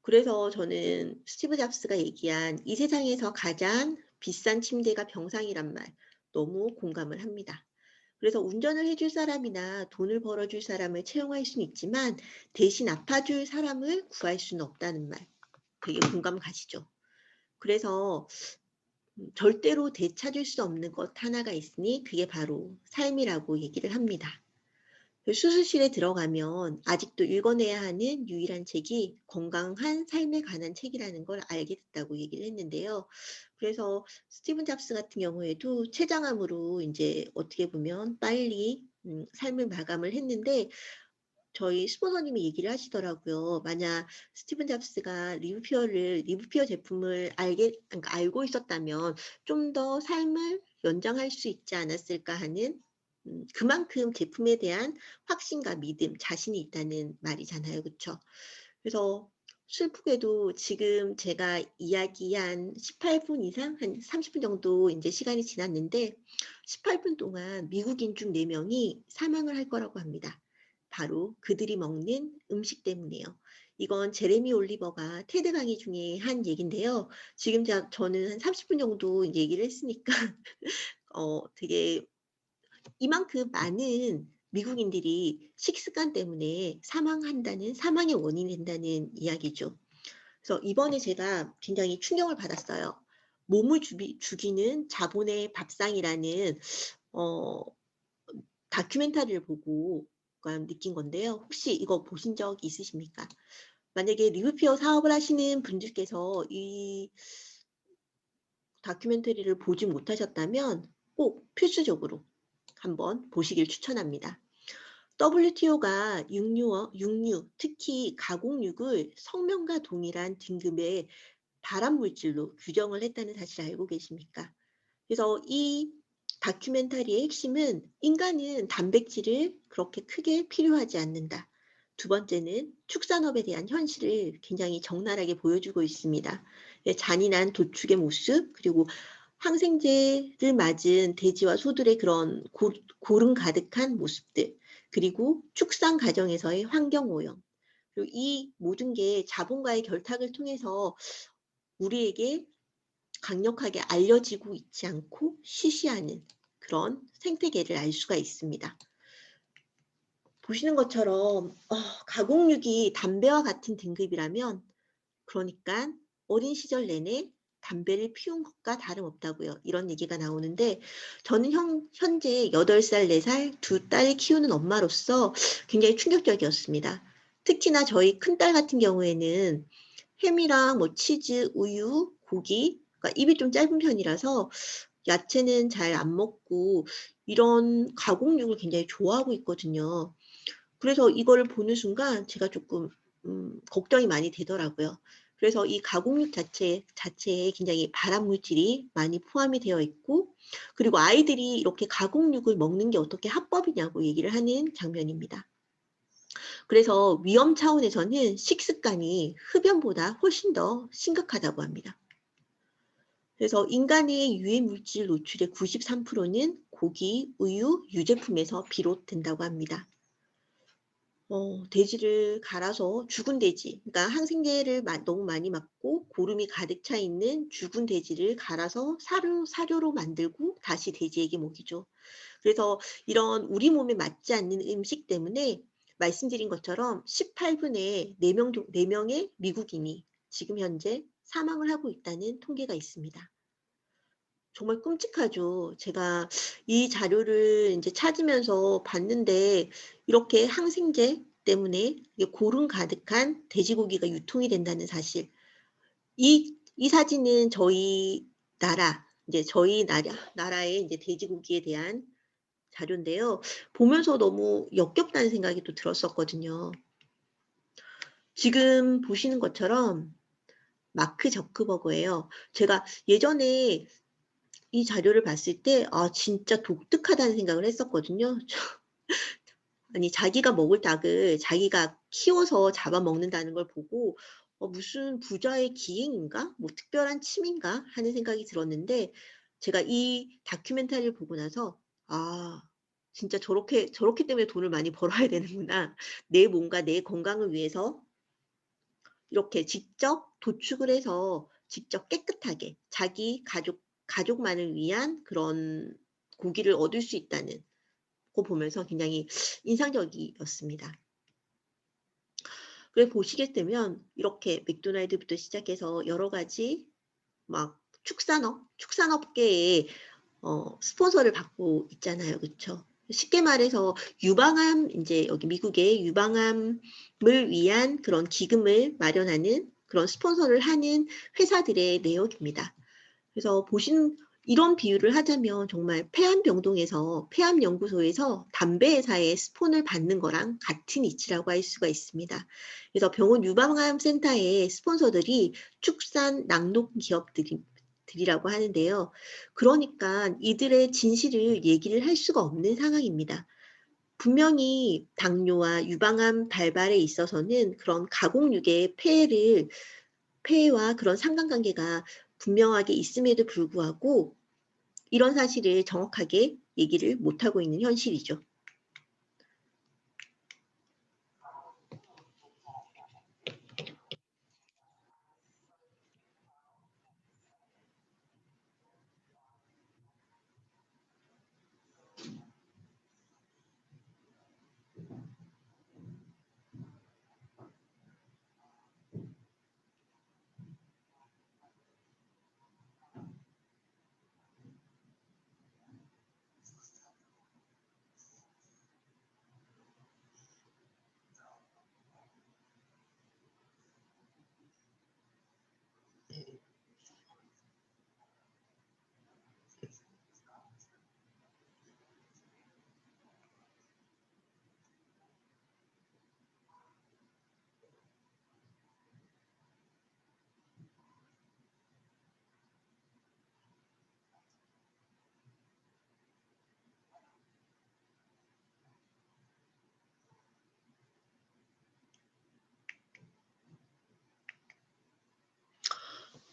그래서 저는 스티브 잡스가 얘기한 "이 세상에서 가장 비싼 침대가 병상이란" 말 너무 공감을 합니다. 그래서 운전을 해줄 사람이나 돈을 벌어줄 사람을 채용할 수는 있지만 대신 아파줄 사람을 구할 수는 없다는 말, 되게 공감 가시죠? 그래서 절대로 되찾을 수 없는 것 하나가 있으니 그게 바로 삶이라고 얘기를 합니다. 그 수술실에 들어가면 아직도 읽어내야 하는 유일한 책이 건강한 삶에 관한 책이라는 걸 알게 됐다고 얘기를 했는데요. 그래서 스티븐 잡스 같은 경우에도 췌장암으로 이제 어떻게 보면 빨리 삶을 마감을 했는데, 저희 스포너님이 얘기를 하시더라고요. 만약 스티븐 잡스가 리브피어 제품을 그러니까 알고 있었다면 좀 더 삶을 연장할 수 있지 않았을까 하는, 그만큼 제품에 대한 확신과 믿음, 자신이 있다는 말이잖아요. 그쵸? 그래서 슬프게도 지금 제가 이야기한 18분 이상, 한 30분 정도 이제 시간이 지났는데, 18분 동안 미국인 중 4명이 사망을 할 거라고 합니다. 바로 그들이 먹는 음식 때문이에요. 이건 제레미 올리버가 테드 강의 중에 한 얘긴데요. 지금 저는 한 30분 정도 얘기를 했으니까 되게 이만큼 많은 미국인들이 식습관 때문에 사망의 원인이 된다는 이야기죠. 그래서 이번에 제가 굉장히 충격을 받았어요. 몸을 죽이는 자본의 밥상이라는 어 다큐멘터리를 보고 약간 느낀 건데요. 혹시 이거 보신 적 있으십니까? 만약에 리뷰피어 사업을 하시는 분들께서 이 다큐멘터리를 보지 못하셨다면 꼭 필수적으로 한번 보시길 추천합니다. WTO가 육류, 특히 가공육을 성면과 동일한 등급의 발암물질로 규정을 했다는 사실 알고 계십니까? 그래서 이 다큐멘터리의 핵심은 인간은 단백질을 그렇게 크게 필요하지 않는다. 두 번째는 축산업에 대한 현실을 굉장히 적나라하게 보여주고 있습니다. 잔인한 도축의 모습, 그리고 항생제를 맞은 돼지와 소들의 그런 고름 가득한 모습들, 그리고 축산 과정에서의 환경 오염, 그리고 이 모든 게 자본과의 결탁을 통해서 우리에게 강력하게 알려지고 있지 않고 시시하는 그런 생태계를 알 수가 있습니다. 보시는 것처럼 가공육이 담배와 같은 등급이라면, 그러니까 어린 시절 내내 담배를 피운 것과 다름없다고요. 이런 얘기가 나오는데, 저는 현재 8살, 4살 두 딸 키우는 엄마로서 굉장히 충격적이었습니다. 특히나 저희 큰딸 같은 경우에는 햄이랑 뭐 치즈, 우유, 고기, 그러니까 입이 좀 짧은 편이라서 야채는 잘 안 먹고 이런 가공육을 굉장히 좋아하고 있거든요. 그래서 이거를 보는 순간 제가 조금 걱정이 많이 되더라고요. 그래서 이 가공육 자체에 굉장히 발암 물질이 많이 포함이 되어 있고, 그리고 아이들이 이렇게 가공육을 먹는 게 어떻게 합법이냐고 얘기를 하는 장면입니다. 그래서 위험 차원에서는 식습관이 흡연보다 훨씬 더 심각하다고 합니다. 그래서 인간의 유해 물질 노출의 93%는 고기, 우유, 유제품에서 비롯된다고 합니다. 돼지를 갈아서 죽은 돼지, 그러니까 항생제를 너무 많이 맞고 고름이 가득 차 있는 죽은 돼지를 갈아서 사료로 만들고 다시 돼지에게 먹이죠. 그래서 이런 우리 몸에 맞지 않는 음식 때문에 말씀드린 것처럼 18분에 4명의 미국인이 지금 현재 사망을 하고 있다는 통계가 있습니다. 정말 끔찍하죠. 제가 이 자료를 인제 찾으면서 봤는데, 이렇게 항생제 때문에 이게 고름 가득한 돼지고기가 유통이 된다는 사실. 이 사진은 저희 인제 저희 나라의 인제 돼지고기에 대한 자료인데요. 보면서 너무 역겹다는 생각이 또 들었었거든요. 지금 보시는 것처럼 마크 저크버거예요. 제가 예전에 이 자료를 봤을 때 '아 진짜 독특하다.'는 생각을 했었거든요. 아니 자기가 먹을 닭을 자기가 키워서 잡아먹는다는 걸 보고 '무슨 부자의 기행인가? 뭐 특별한 취미인가?' 하는 생각이 들었는데, 제가 이 다큐멘터리를 보고 나서 '아 진짜 저렇기 때문에 돈을 많이 벌어야 되는구나. 내 몸과 내 건강을 위해서 이렇게 직접 도축을 해서 직접 깨끗하게 자기 가족만을 위한 그런 고기를 얻을 수 있다는 거 보면서 굉장히 인상적이었습니다. 그래서 보시게 되면 이렇게 맥도날드부터 시작해서 여러 가지 막 축산업계에 스폰서를 받고 있잖아요. 그쵸? 쉽게 말해서 유방암, 인제 여기 미국의 유방암을 위한 그런 기금을 마련하는 그런 스폰서를 하는 회사들의 내역입니다. 그래서 이런 비유를 하자면 정말 폐암연구소에서 담배 회사의 스폰을 받는 거랑 같은 이치라고 할 수가 있습니다. 그래서 병원 유방암 센터의 스폰서들이 축산 낙농 기업들이라고 하는데요. 그러니까 이들의 진실을 얘기를 할 수가 없는 상황입니다. 분명히 당뇨와 유방암 발발에 있어서는 그런 가공육의 폐해와 그런 상관관계가 분명하게 있음에도 불구하고 이런 사실을 정확하게 얘기를 못하고 있는 현실이죠.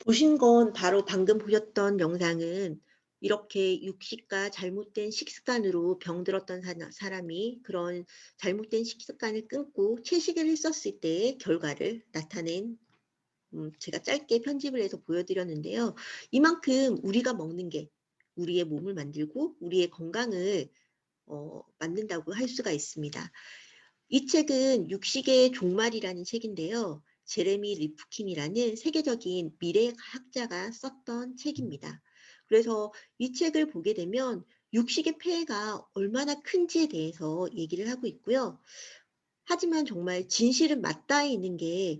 보신 건 바로 방금 보셨던 영상은 이렇게 육식과 잘못된 식습관으로 병들었던 사람이 그런 잘못된 식습관을 끊고 채식을 했었을 때의 결과를 나타낸 제가 짧게 편집을 해서 보여드렸는데요. 이만큼 우리가 먹는 게 우리의 몸을 만들고 우리의 건강을 만든다고 할 수가 있습니다. 이 책은 육식의 종말이라는 책인데요. 제레미 리프킨이라는 세계적인 미래학자가 썼던 책입니다. 그래서 이 책을 보게 되면 육식의 폐해가 얼마나 큰지에 대해서 얘기를 하고 있고요. 하지만 정말 진실은 맞닿아 있는 게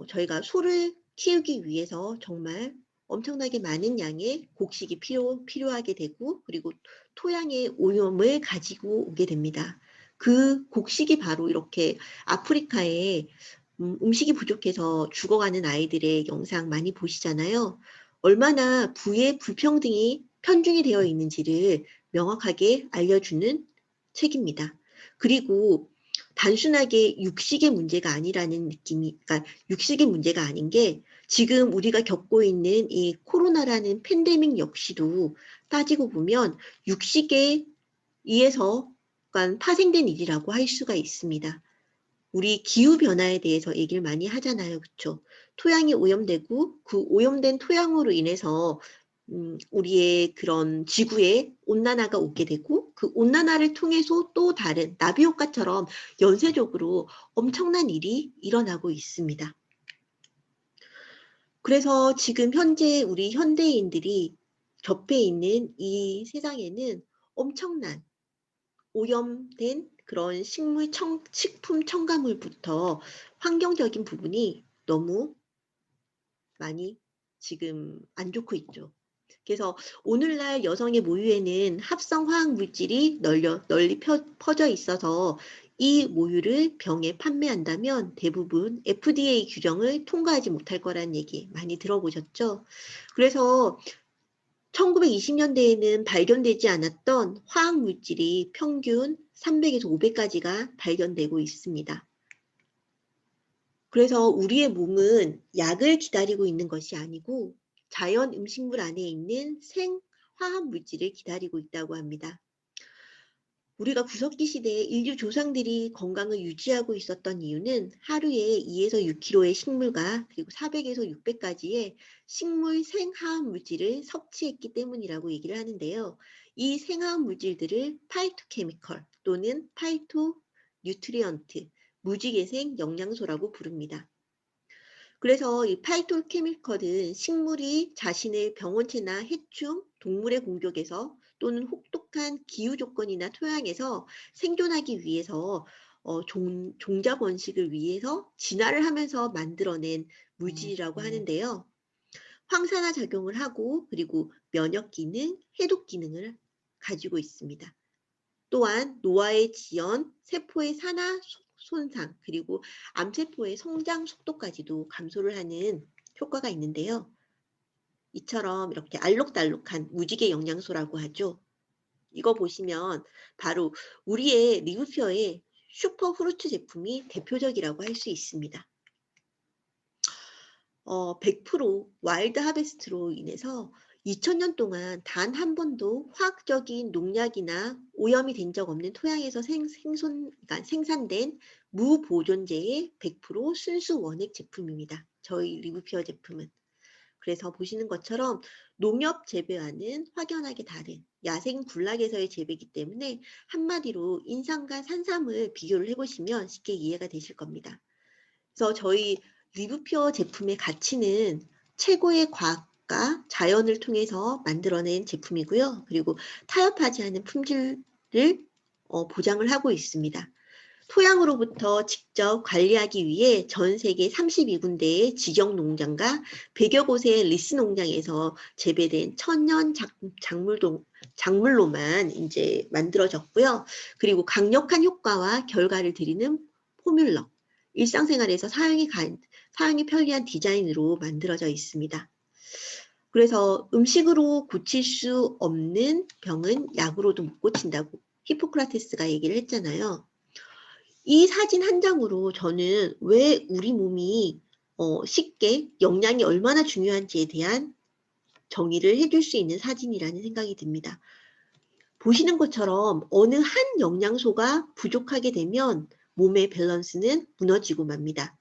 저희가 소를 키우기 위해서 정말 엄청나게 많은 양의 곡식이 필요하게 되고 그리고 토양의 오염을 가지고 오게 됩니다. 그 곡식이 바로 이렇게 아프리카에 음식이 부족해서 죽어가는 아이들의 영상 많이 보시잖아요. 얼마나 부의 불평등이 편중이 되어 있는지를 명확하게 알려주는 책입니다. 그리고 단순하게 육식의 문제가 아니라는 느낌이, 그러니까 육식의 문제가 아닌 게 지금 우리가 겪고 있는 이 코로나라는 팬데믹 역시도 따지고 보면 육식에 의해서 파생된 일이라고 할 수가 있습니다. 우리 기후변화에 대해서 얘기를 많이 하잖아요. 그쵸? 토양이 오염되고 그 오염된 토양으로 인해서 우리의 그런 지구에 온난화가 오게 되고 그 온난화를 통해서 또 다른 나비효과처럼 연쇄적으로 엄청난 일이 일어나고 있습니다. 그래서 지금 현재 우리 현대인들이 접해 있는 이 세상에는 엄청난 오염된 그런 식품 첨가물부터 환경적인 부분이 너무 많이 지금 안 좋고 있죠. 그래서 오늘날 여성의 모유에는 합성 화학 물질이 널리 퍼져 있어서 이 모유를 병에 판매한다면 대부분 FDA 규정을 통과하지 못할 거란 얘기 많이 들어보셨죠? 그래서 1920년대에는 발견되지 않았던 화학 물질이 평균 300에서 500가지가 발견되고 있습니다. 그래서 우리의 몸은 약을 기다리고 있는 것이 아니고 자연 음식물 안에 있는 생화학 물질을 기다리고 있다고 합니다. 우리가 구석기 시대에 인류 조상들이 건강을 유지하고 있었던 이유는 하루에 2에서 6kg의 식물과 그리고 400에서 600가지의 식물 생화학 물질을 섭취했기 때문이라고 얘기를 하는데요. 이 생화학 물질들을 파이토케미컬 또는 파이토 뉴트리언트, 무지개생 영양소라고 부릅니다. 그래서 이 파이토케미컬은 식물이 자신의 병원체나 해충, 동물의 공격에서 또는 혹독한 기후 조건이나 토양에서 생존하기 위해서 종자 번식을 위해서 진화를 하면서 만들어낸 물질이라고 하는데요. 황산화 작용을 하고 그리고 면역 기능, 해독 기능을 가지고 있습니다. 또한 노화의 지연, 세포의 산화 손상, 그리고 암세포의 성장 속도까지도 감소를 하는 효과가 있는데요. 이처럼 이렇게 알록달록한 무지개 영양소라고 하죠. 이거 보시면 바로 우리의 리브퓨어의 슈퍼 후르츠 제품이 대표적이라고 할 수 있습니다. 100% 와일드 하베스트로 인해서 2000년 동안 단 한 번도 화학적인 농약이나 오염이 된 적 없는 토양에서 그러니까 생산된 무보존제의 100% 순수 원액 제품입니다. 저희 리브퓨어 제품은. 그래서 보시는 것처럼 농협 재배와는 확연하게 다른 야생 군락에서의 재배이기 때문에 한마디로 인삼과 산삼을 비교를 해보시면 쉽게 이해가 되실 겁니다. 그래서 저희 리브퓨어 제품의 가치는 최고의 과학과 자연을 통해서 만들어낸 제품이고요. 그리고 타협하지 않은 품질을 보장을 하고 있습니다. 토양으로부터 직접 관리하기 위해 전 세계 32군데의 직영 농장과 100여 곳의 리스 농장에서 재배된 천연 작물로만 이제 만들어졌고요. 그리고 강력한 효과와 결과를 드리는 포뮬러, 일상생활에서 사용이 편리한 디자인으로 만들어져 있습니다. 그래서 음식으로 고칠 수 없는 병은 약으로도 못 고친다고 히포크라테스가 얘기를 했잖아요. 이 사진 한 장으로 저는 왜 우리 몸이 쉽게 영양이 얼마나 중요한지에 대한 정의를 해줄 수 있는 사진이라는 생각이 듭니다. 보시는 것처럼 어느 한 영양소가 부족하게 되면 몸의 밸런스는 무너지고 맙니다.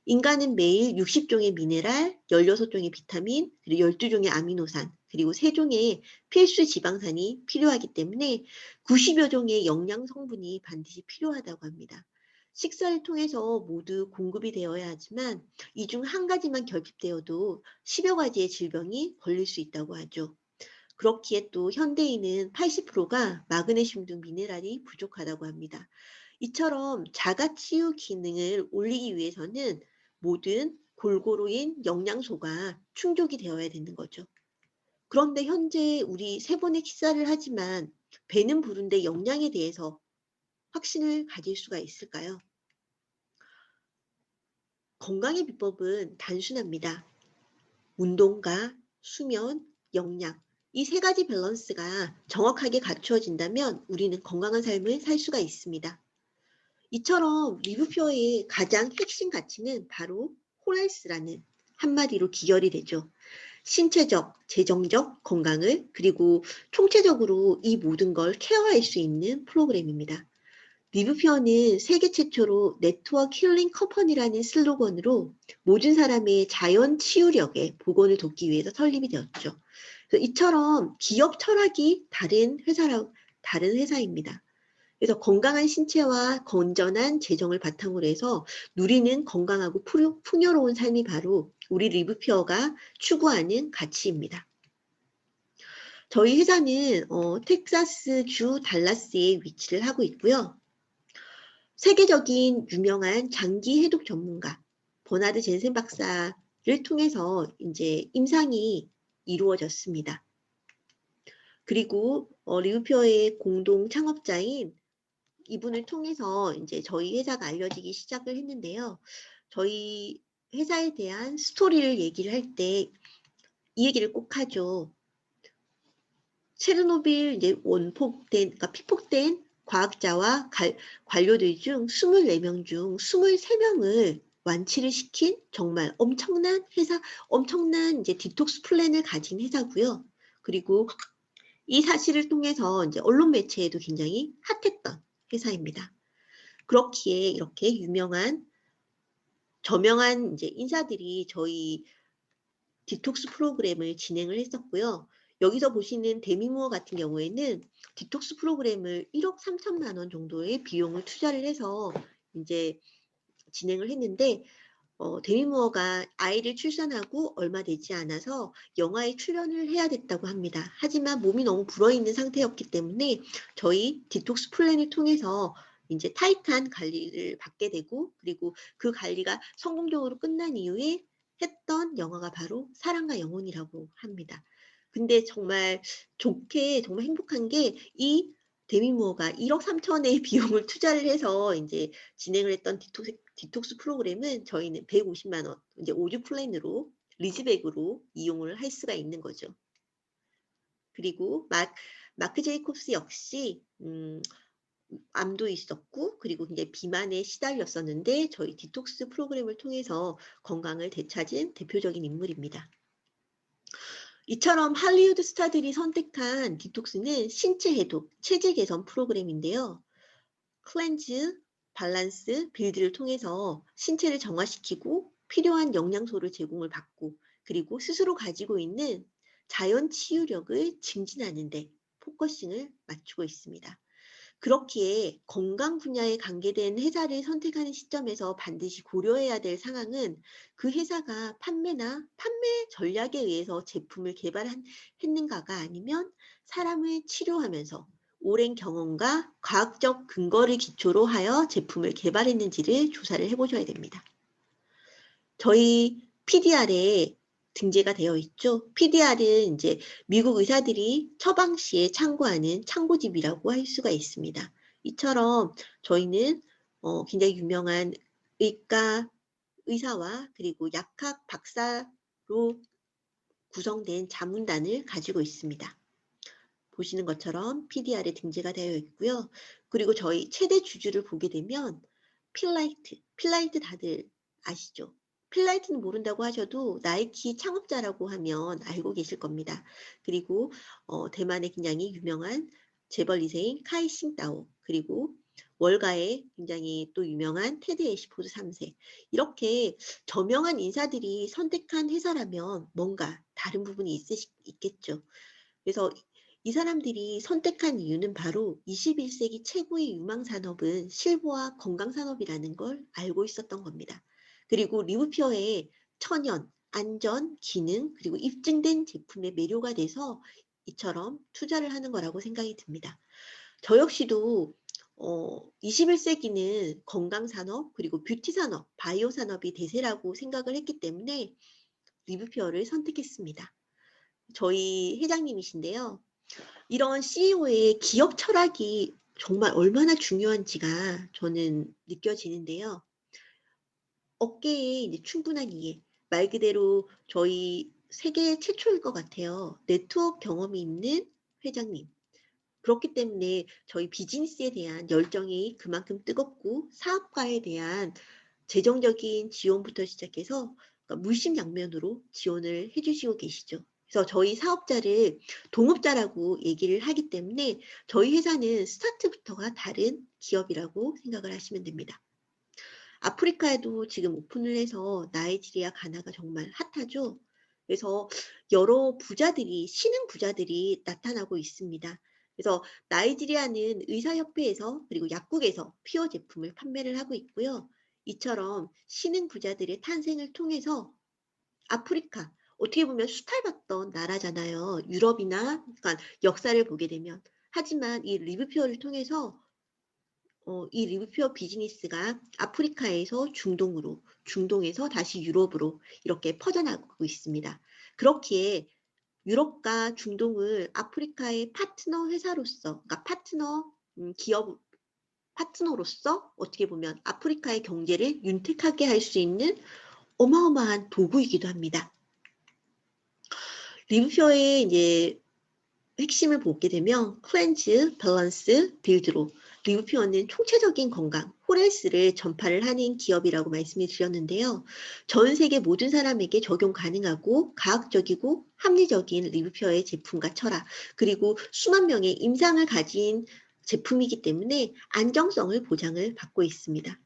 인간은 매일 60종의 미네랄, 16종의 비타민, 그리고 12종의 아미노산, 그리고 3종의 필수 지방산이 필요하기 때문에 90여 종의 영양 성분이 반드시 필요하다고 합니다. 식사를 통해서 모두 공급이 되어야 하지만 이 중 한 가지만 결핍되어도 10여 가지의 질병이 걸릴 수 있다고 하죠. 그렇기에 또 현대인은 80%가 마그네슘 등 미네랄이 부족하다고 합니다. 이처럼 자가치유 기능을 올리기 위해서는 모든 골고루인 영양소가 충족이 되어야 되는 거죠. 그런데 현재 우리 3번의 식사를 하지만 배는 부른데 영양에 대해서 확신을 가질 수가 있을까요? 건강의 비법은 단순합니다. 운동과 수면, 영양, 이 3가지 밸런스가 정확하게 갖추어진다면 우리는 건강한 삶을 살 수가 있습니다. 이처럼 리브표어의 가장 핵심 가치는 바로 홀헬스라는 한마디로 기결이 되죠. 신체적, 재정적 건강을 그리고 총체적으로 이 모든 걸 케어할 수 있는 프로그램입니다. 리브표어는 세계 최초로 네트워크 힐링 컴퍼니라는 슬로건으로 모든 사람의 자연 치유력에 복원을 돕기 위해서 설립이 되었죠. 그래서 이처럼 기업 철학이 다른 회사입니다. 그래서 건강한 신체와 건전한 재정을 바탕으로 해서 누리는 건강하고 풍요로운 삶이 바로 우리 리브퓨어가 추구하는 가치입니다. 저희 회사는 텍사스 주 달라스에 위치를 하고 있고요. 세계적인 유명한 장기 해독 전문가 버나드 젠센 박사를 통해서 이제 임상이 이루어졌습니다. 그리고 리브퓨어의 공동 창업자인 이분을 통해서 이제 저희 회사가 알려지기 시작을 했는데요. 저희 회사에 대한 스토리를 얘기를 할 때 이 얘기를 꼭 하죠. 체르노빌 이제 그러니까 피폭된 과학자와 관료들 중 24명 중 23명을 완치를 시킨 정말 엄청난 회사, 엄청난 이제 디톡스 플랜을 가진 회사고요. 그리고 이 사실을 통해서 이제 언론 매체에도 굉장히 핫했던 회사입니다. 그렇기에 이렇게 저명한 이제 인사들이 저희 디톡스 프로그램을 진행을 했었고요. 여기서 보시는 데미 무어 같은 경우에는 디톡스 프로그램을 1억 3천만 원 정도의 비용을 투자를 해서 이제 진행을 했는데 데미 무어가 아이를 출산하고 얼마 되지 않아서 영화에 출연을 해야 됐다고 합니다. 하지만 몸이 너무 불어있는 상태였기 때문에 저희 디톡스 플랜을 통해서 이제 타이트한 관리를 받게 되고 그리고 그 관리가 성공적으로 끝난 이후에 했던 영화가 바로 사랑과 영혼이라고 합니다. 근데 정말 좋게 정말 행복한 게 이 데미 무어가 1억 3천의 비용을 투자를 해서 이제 진행을 했던 디톡스 프로그램은 저희는 150만 원 이제 5주 플랜으로 리즈백으로 이용을 할 수가 있는 거죠. 그리고 마크 제이콥스 역시 암도 있었고 그리고 이제 비만에 시달렸었는데 저희 디톡스 프로그램을 통해서 건강을 되찾은 대표적인 인물입니다. 이처럼 할리우드 스타들이 선택한 디톡스는 신체 해독, 체질 개선 프로그램인데요. 클렌즈, 밸런스, 빌드를 통해서 신체를 정화시키고 필요한 영양소를 제공을 받고 그리고 스스로 가지고 있는 자연 치유력을 증진하는 데 포커싱을 맞추고 있습니다. 그렇기에 건강 분야에 관계된 회사를 선택하는 시점에서 반드시 고려해야 될 상황은 그 회사가 판매 전략에 의해서 제품을 개발했는가가 아니면 사람을 치료하면서 오랜 경험과 과학적 근거를 기초로 하여 제품을 개발했는지를 조사를 해보셔야 됩니다. 저희 PDR에 등재가 되어 있죠. PDR은 이제 미국 의사들이 처방 시에 참고하는 참고집이라고 할 수가 있습니다. 이처럼 저희는 굉장히 유명한 의과 의사와 그리고 약학 박사로 구성된 자문단을 가지고 있습니다. 보시는 것처럼 PDR에 등재가 되어 있고요. 그리고 저희 최대 주주를 보게 되면 필라이트 다들 아시죠? 필라이트는 모른다고 하셔도 나이키 창업자라고 하면 알고 계실 겁니다. 그리고 대만의 굉장히 유명한 재벌 2세인 카이 싱따오, 그리고 월가의 굉장히 또 유명한 테드 애시포드 3세, 이렇게 저명한 인사들이 선택한 회사라면 뭔가 다른 부분이 있겠죠. 그래서 이 사람들이 선택한 이유는 바로 21세기 최고의 유망 산업은 실버와 건강 산업이라는 걸 알고 있었던 겁니다. 그리고 리브피어의 천연, 안전, 기능, 그리고 입증된 제품의 매료가 돼서 이처럼 투자를 하는 거라고 생각이 듭니다. 저 역시도 21세기는 건강 산업, 그리고 뷰티 산업, 바이오 산업이 대세라고 생각을 했기 때문에 리브피어를 선택했습니다. 저희 회장님이신데요. 이런 CEO의 기업 철학이 정말 얼마나 중요한지가 저는 느껴지는데요. 업계에 이제 충분한 이해, 말 그대로 저희 세계 최초일 것 같아요. 네트워크 경험이 있는 회장님. 그렇기 때문에 저희 비즈니스에 대한 열정이 그만큼 뜨겁고 사업가에 대한 재정적인 지원부터 시작해서 그러니까 물심양면으로 지원을 해주시고 계시죠. 그래서 저희 사업자를 동업자라고 얘기를 하기 때문에 저희 회사는 스타트부터가 다른 기업이라고 생각을 하시면 됩니다. 아프리카에도 지금 오픈을 해서 나이지리아, 가나가 정말 핫하죠. 그래서 여러 부자들이, 신흥 부자들이 나타나고 있습니다. 그래서 나이지리아는 의사협회에서 그리고 약국에서 피어 제품을 판매를 하고 있고요. 이처럼 신흥 부자들의 탄생을 통해서 아프리카, 어떻게 보면 수탈받던 나라잖아요. 유럽이나 그러니까 역사를 보게 되면. 하지만 이 리브피어를 통해서 이 리브피어 비즈니스가 아프리카에서 중동으로, 중동에서 다시 유럽으로 이렇게 퍼져나가고 있습니다. 그렇기에 유럽과 중동을 아프리카의 파트너 회사로서, 그러니까 파트너 기업 파트너로서 어떻게 보면 아프리카의 경제를 윤택하게 할 수 있는 어마어마한 도구이기도 합니다. 리브피어의 이제 핵심을 보게 되면 클렌즈, 밸런스, 빌드로 리브피어는 총체적인 건강, 홀헬스를 전파를 하는 기업이라고 말씀을 드렸는데요. 전 세계 모든 사람에게 적용 가능하고 과학적이고 합리적인 리브피어의 제품과 철학, 그리고 수만 명의 임상을 가진 제품이기 때문에 안정성을 보장을 받고 있습니다.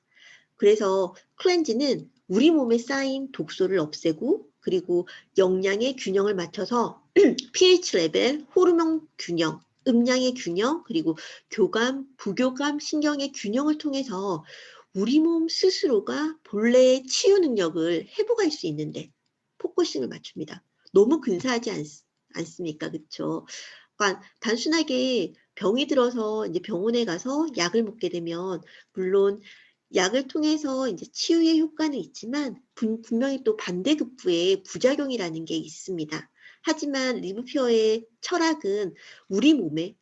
그래서 클렌즈는 우리 몸에 쌓인 독소를 없애고 그리고 영양의 균형을 맞춰서 pH 레벨, 호르몬 균형, 음양의 균형, 그리고 교감, 부교감, 신경의 균형을 통해서 우리 몸 스스로가 본래의 치유 능력을 회복할 수 있는데 포커싱을 맞춥니다. 너무 근사하지 않습니까? 그렇죠? 그러니까 단순하게 병이 들어서 이제 병원에 가서 약을 먹게 되면 물론 약을 통해서 이제 치유의 효과는 있지만 분명히 또 반대급부의 부작용이라는 게 있습니다. 하지만 리브피어의 철학은 우리 몸에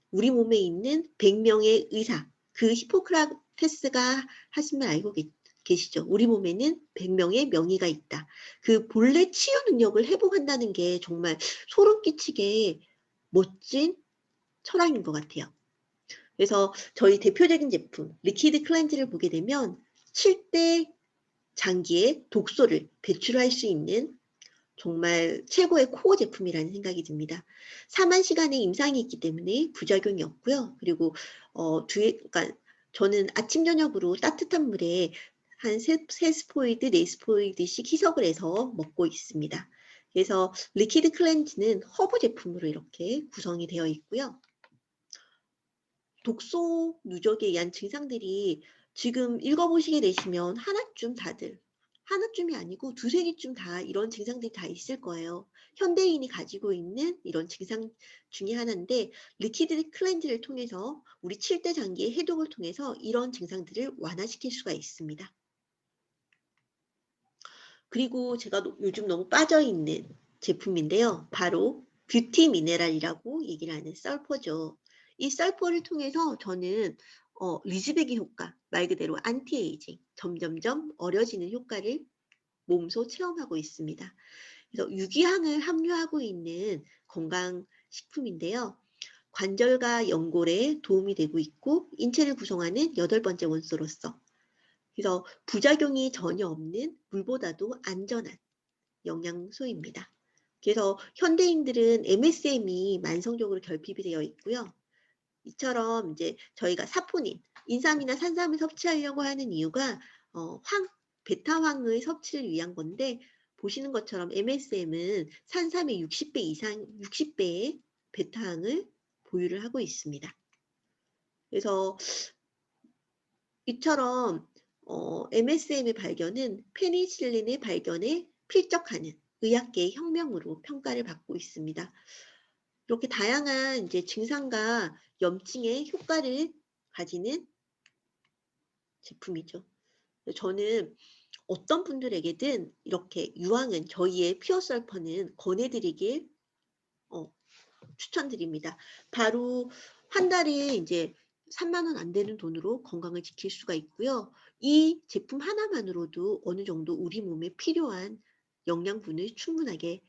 있는 100명의 의사, 그 히포크라테스가 하신 말 알고 계시죠? 우리 몸에는 100명의 명의가 있다. 그 본래 치유 능력을 회복한다는 게 정말 소름 끼치게 멋진 철학인 것 같아요. 그래서 저희 대표적인 제품 리퀴드 클렌즈를 보게 되면 7대 장기의 독소를 배출할 수 있는 정말 최고의 코어 제품이라는 생각이 듭니다. 4만 시간의 임상이 있기 때문에 부작용이 없고요. 그리고 그러니까 저는 아침 저녁으로 따뜻한 물에 한 3스포이드, 4스포이드씩 희석을 해서 먹고 있습니다. 그래서 리퀴드 클렌즈는 허브 제품으로 이렇게 구성이 되어 있고요. 독소 누적에 의한 증상들이 지금 읽어보시게 되시면 하나쯤 다들 하나쯤이 아니고 두세 개쯤 다 이런 증상들이 다 있을 거예요. 현대인이 가지고 있는 이런 증상 중에 하나인데 리퀴드 클렌즈를 통해서 우리 7대 장기의 해독을 통해서 이런 증상들을 완화시킬 수가 있습니다. 그리고 제가 요즘 너무 빠져있는 제품인데요. 바로 뷰티 미네랄이라고 얘기를 하는 썰퍼죠. 이 썰퍼를 통해서 저는 리즈베기 효과, 말 그대로 안티에이징, 점점점 어려지는 효과를 몸소 체험하고 있습니다. 그래서 유기향을 함유하고 있는 건강식품인데요. 관절과 연골에 도움이 되고 있고 인체를 구성하는 8번째 원소로서 그래서 부작용이 전혀 없는 물보다도 안전한 영양소입니다. 그래서 현대인들은 MSM이 만성적으로 결핍이 되어 있고요. 이처럼 이제 저희가 사포닌, 인삼이나 산삼을 섭취하려고 하는 이유가 베타황의 섭취를 위한 건데 보시는 것처럼 MSM은 산삼의 60배 이상, 60배의 베타항을 보유를 하고 있습니다. 그래서 이처럼 MSM의 발견은 페니실린의 발견에 필적하는 의학계의 혁명으로 평가를 받고 있습니다. 이렇게 다양한 이제 증상과 염증의 효과를 가지는 제품이죠. 저는 어떤 분들에게든 이렇게 유황은 저희의 피어설퍼는 권해드리길 추천드립니다. 바로 한 달에 이제 3만 원 안 되는 돈으로 건강을 지킬 수가 있고요. 이 제품 하나만으로도 어느 정도 우리 몸에 필요한 영양분을 충분하게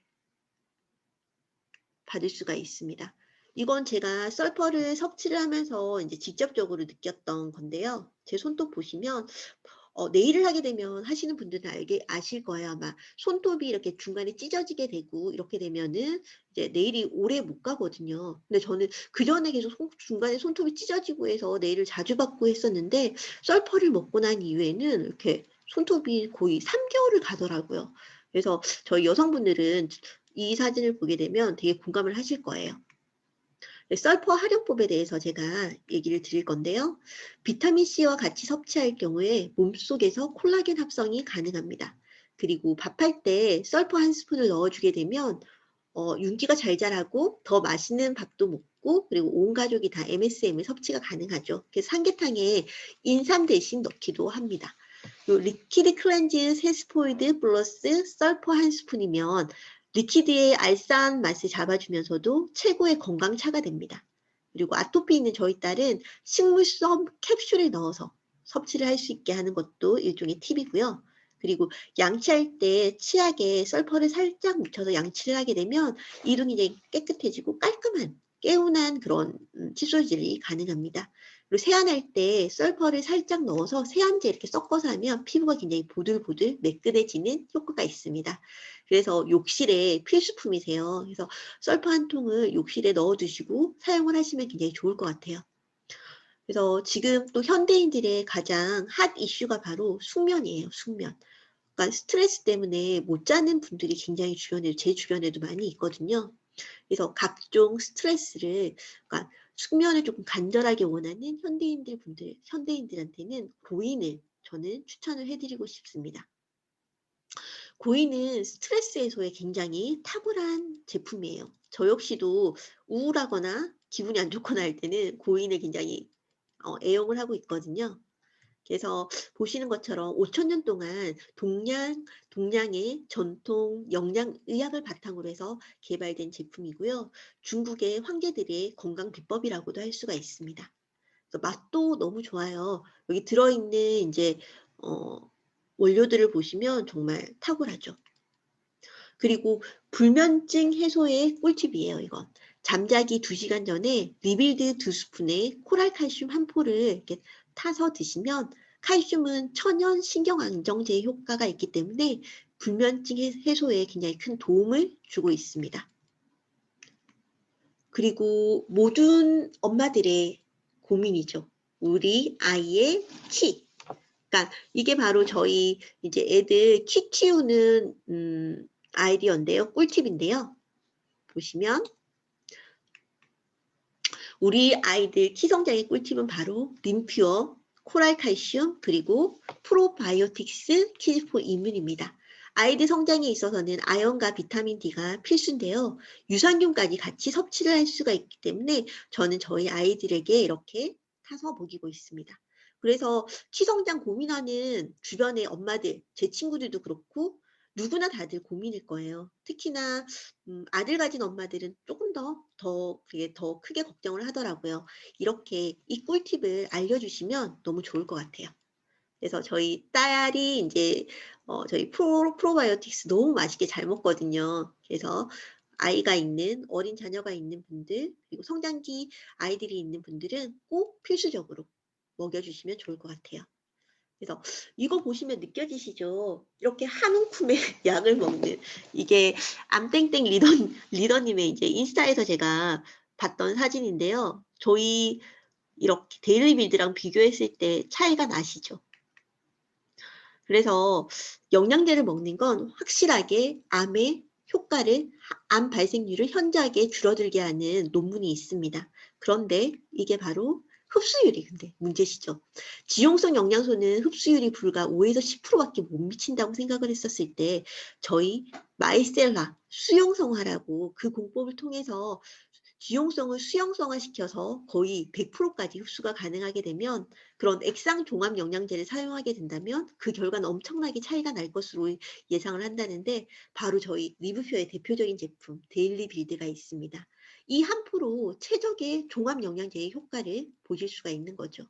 받을 수가 있습니다. 이건 제가 썰퍼를 섭취를 하면서 이제 직접적으로 느꼈던 건데요. 제 손톱 보시면 네일을 하게 되면 하시는 분들은 아실 거예요. 아마 손톱이 이렇게 중간에 찢어지게 되고 이렇게 되면은 이제 네일이 오래 못 가거든요. 근데 저는 그전에 계속 중간에 손톱이 찢어지고 해서 네일을 자주 받고 했었는데 썰퍼를 먹고 난 이후에는 이렇게 손톱이 거의 3개월을 가더라고요. 그래서 저희 여성분들은 이 사진을 보게 되면 되게 공감을 하실 거예요. 썰퍼 활용법에 대해서 제가 얘기를 드릴 건데요. 비타민C와 같이 섭취할 경우에 몸속에서 콜라겐 합성이 가능합니다. 그리고 밥할 때 썰퍼 한 스푼을 넣어주게 되면 윤기가 잘 자라고 더 맛있는 밥도 먹고 그리고 온 가족이 다 MSM을 섭취가 가능하죠. 그래서 삼계탕에 인삼 대신 넣기도 합니다. 요 리퀴드 클렌즈 세스포이드 플러스 썰퍼 한 스푼이면 리퀴드의 알싸한 맛을 잡아주면서도 최고의 건강차가 됩니다. 그리고 아토피 있는 저희 딸은 식물성 캡슐에 넣어서 섭취를 할 수 있게 하는 것도 일종의 팁이고요. 그리고 양치할 때 치약에 썰퍼를 살짝 묻혀서 양치를 하게 되면 이dun이 이제 깨끗해지고 깔끔한 개운한 그런 칫솔질이 가능합니다. 그리고 세안할 때 썰퍼를 살짝 넣어서 세안제 이렇게 섞어서 하면 피부가 굉장히 보들보들 매끈해지는 효과가 있습니다. 그래서 욕실에 필수품이세요. 그래서 썰퍼 한 통을 욕실에 넣어 두시고 사용을 하시면 굉장히 좋을 것 같아요. 그래서 지금 또 현대인들의 가장 핫 이슈가 바로 숙면이에요, 숙면. 그러니까 스트레스 때문에 못 자는 분들이 굉장히 제 주변에도 많이 있거든요. 그래서 각종 스트레스를 그러니까 숙면을 조금 간절하게 원하는 현대인들한테는 고인을 저는 추천을 해 드리고 싶습니다. 고인은 스트레스 해소에 굉장히 탁월한 제품이에요. 저 역시도 우울하거나 기분이 안 좋거나 할 때는 고인을 굉장히 애용을 하고 있거든요. 그래서 보시는 것처럼 5천 년 동안 동양의 전통 영양의학을 바탕으로 해서 개발된 제품이고요. 중국의 황제들의 건강 비법이라고도 할 수가 있습니다. 그래서 맛도 너무 좋아요. 여기 들어있는 이제 어 원료들을 보시면 정말 탁월하죠. 그리고 불면증 해소의 꿀팁이에요, 이건. 잠자기 2시간 전에 리빌드 2스푼에 코랄칼슘 한 포를 이렇게 타서 드시면 칼슘은 천연 신경안정제 효과가 있기 때문에 불면증 해소에 굉장히 큰 도움을 주고 있습니다. 그리고 모든 엄마들의 고민이죠. 우리 아이의 키. 그러니까 이게 바로 저희 이제 애들 키 키우는 아이디어인데요. 꿀팁인데요. 보시면 우리 아이들 키 성장의 꿀팁은 바로 림퓨어, 코랄 칼슘, 그리고 프로바이오틱스 키즈포 이뮨입니다. 아이들 성장에 있어서는 아연과 비타민 D가 필수인데요. 유산균까지 같이 섭취를 할 수가 있기 때문에 저는 저희 아이들에게 이렇게 타서 먹이고 있습니다. 그래서 키 성장 고민하는 주변의 엄마들, 제 친구들도 그렇고 누구나 다들 고민일 거예요. 특히나 아들 가진 엄마들은 조금 그게 더 크게 걱정을 하더라고요. 이렇게 이 꿀팁을 알려주시면 너무 좋을 것 같아요. 그래서 저희 딸이 인제 저희 프로바이오틱스 너무 맛있게 잘 먹거든요. 그래서 아이가 있는 어린 자녀가 있는 분들 그리고 성장기 아이들이 있는 분들은 꼭 필수적으로 먹여 주시면 좋을 것 같아요. 그래서 이거 보시면 느껴지시죠? 이렇게 한 움큼의 약을 먹는 이게 암땡땡 리더님의 이제 인스타에서 제가 봤던 사진인데요. 저희 이렇게 데일리 빌드랑 비교했을 때 차이가 나시죠? 그래서 영양제를 먹는 건 확실하게 암의 효과를 암 발생률을 현저하게 줄어들게 하는 논문이 있습니다. 그런데 이게 바로 흡수율이 근데 문제시죠. 지용성 영양소는 흡수율이 불과 5에서 10%밖에 못 미친다고 생각을 했었을 때 저희 마이셀라 수용성화라고 그 공법을 통해서 지용성을 수용성화시켜서 거의 100%까지 흡수가 가능하게 되면 그런 액상 종합 영양제를 사용하게 된다면 그 결과는 엄청나게 차이가 날 것으로 예상을 한다는데 바로 저희 리브표의 대표적인 제품 데일리 빌드가 있습니다. 이 한 포로 최적의 종합 영양제의 효과를 보실 수가 있는 거죠.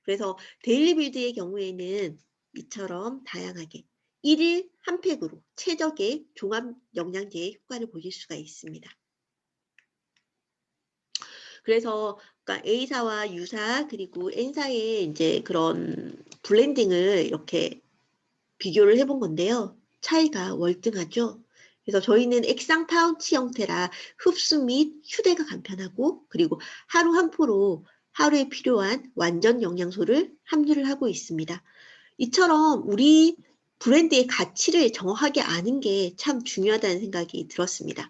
그래서 데일리 빌드의 경우에는 이처럼 다양하게 1일 한 팩으로 최적의 종합 영양제의 효과를 보실 수가 있습니다. 그래서 그러니까 A사와 U사 그리고 N사의 이제 그런 블렌딩을 이렇게 비교를 해본 건데요. 차이가 월등하죠. 그래서 저희는 액상 파우치 형태라 흡수 및 휴대가 간편하고 그리고 하루 한 포로 하루에 필요한 완전 영양소를 함유를 하고 있습니다. 이처럼 우리 브랜드의 가치를 정확하게 아는 게 참 중요하다는 생각이 들었습니다.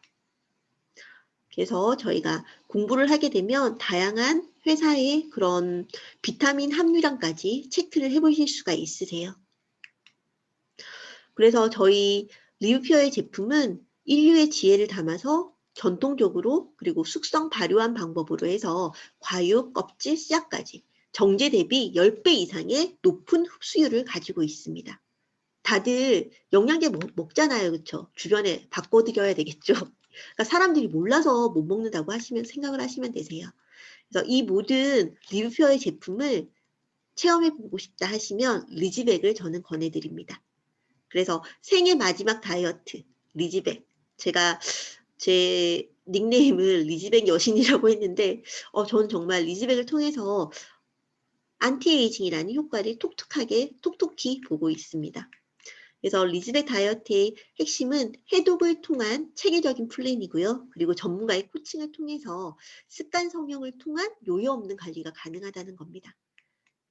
그래서 저희가 공부를 하게 되면 다양한 회사의 그런 비타민 함유량까지 체크를 해보실 수가 있으세요. 그래서 저희 리뷰표의 제품은 인류의 지혜를 담아서 전통적으로 그리고 숙성 발효한 방법으로 해서 과육, 껍질, 씨앗까지 정제 대비 10배 이상의 높은 흡수율을 가지고 있습니다. 다들 영양제 먹잖아요. 그렇죠? 주변에 바꿔드려야 되겠죠. 그러니까 사람들이 몰라서 못 먹는다고 생각을 하시면 되세요. 그래서 이 모든 리뷰표의 제품을 체험해보고 싶다 하시면 리지백을 저는 권해드립니다. 그래서 생애 마지막 다이어트 리지백. 제가 제 닉네임을 리지백 여신이라고 했는데 저는 정말 리지백을 통해서 안티에이징이라는 효과를 톡톡히 보고 있습니다. 그래서 리즈백 다이어트의 핵심은 해독을 통한 체계적인 플랜이고요. 그리고 전문가의 코칭을 통해서 습관 성형을 통한 요요 없는 관리가 가능하다는 겁니다.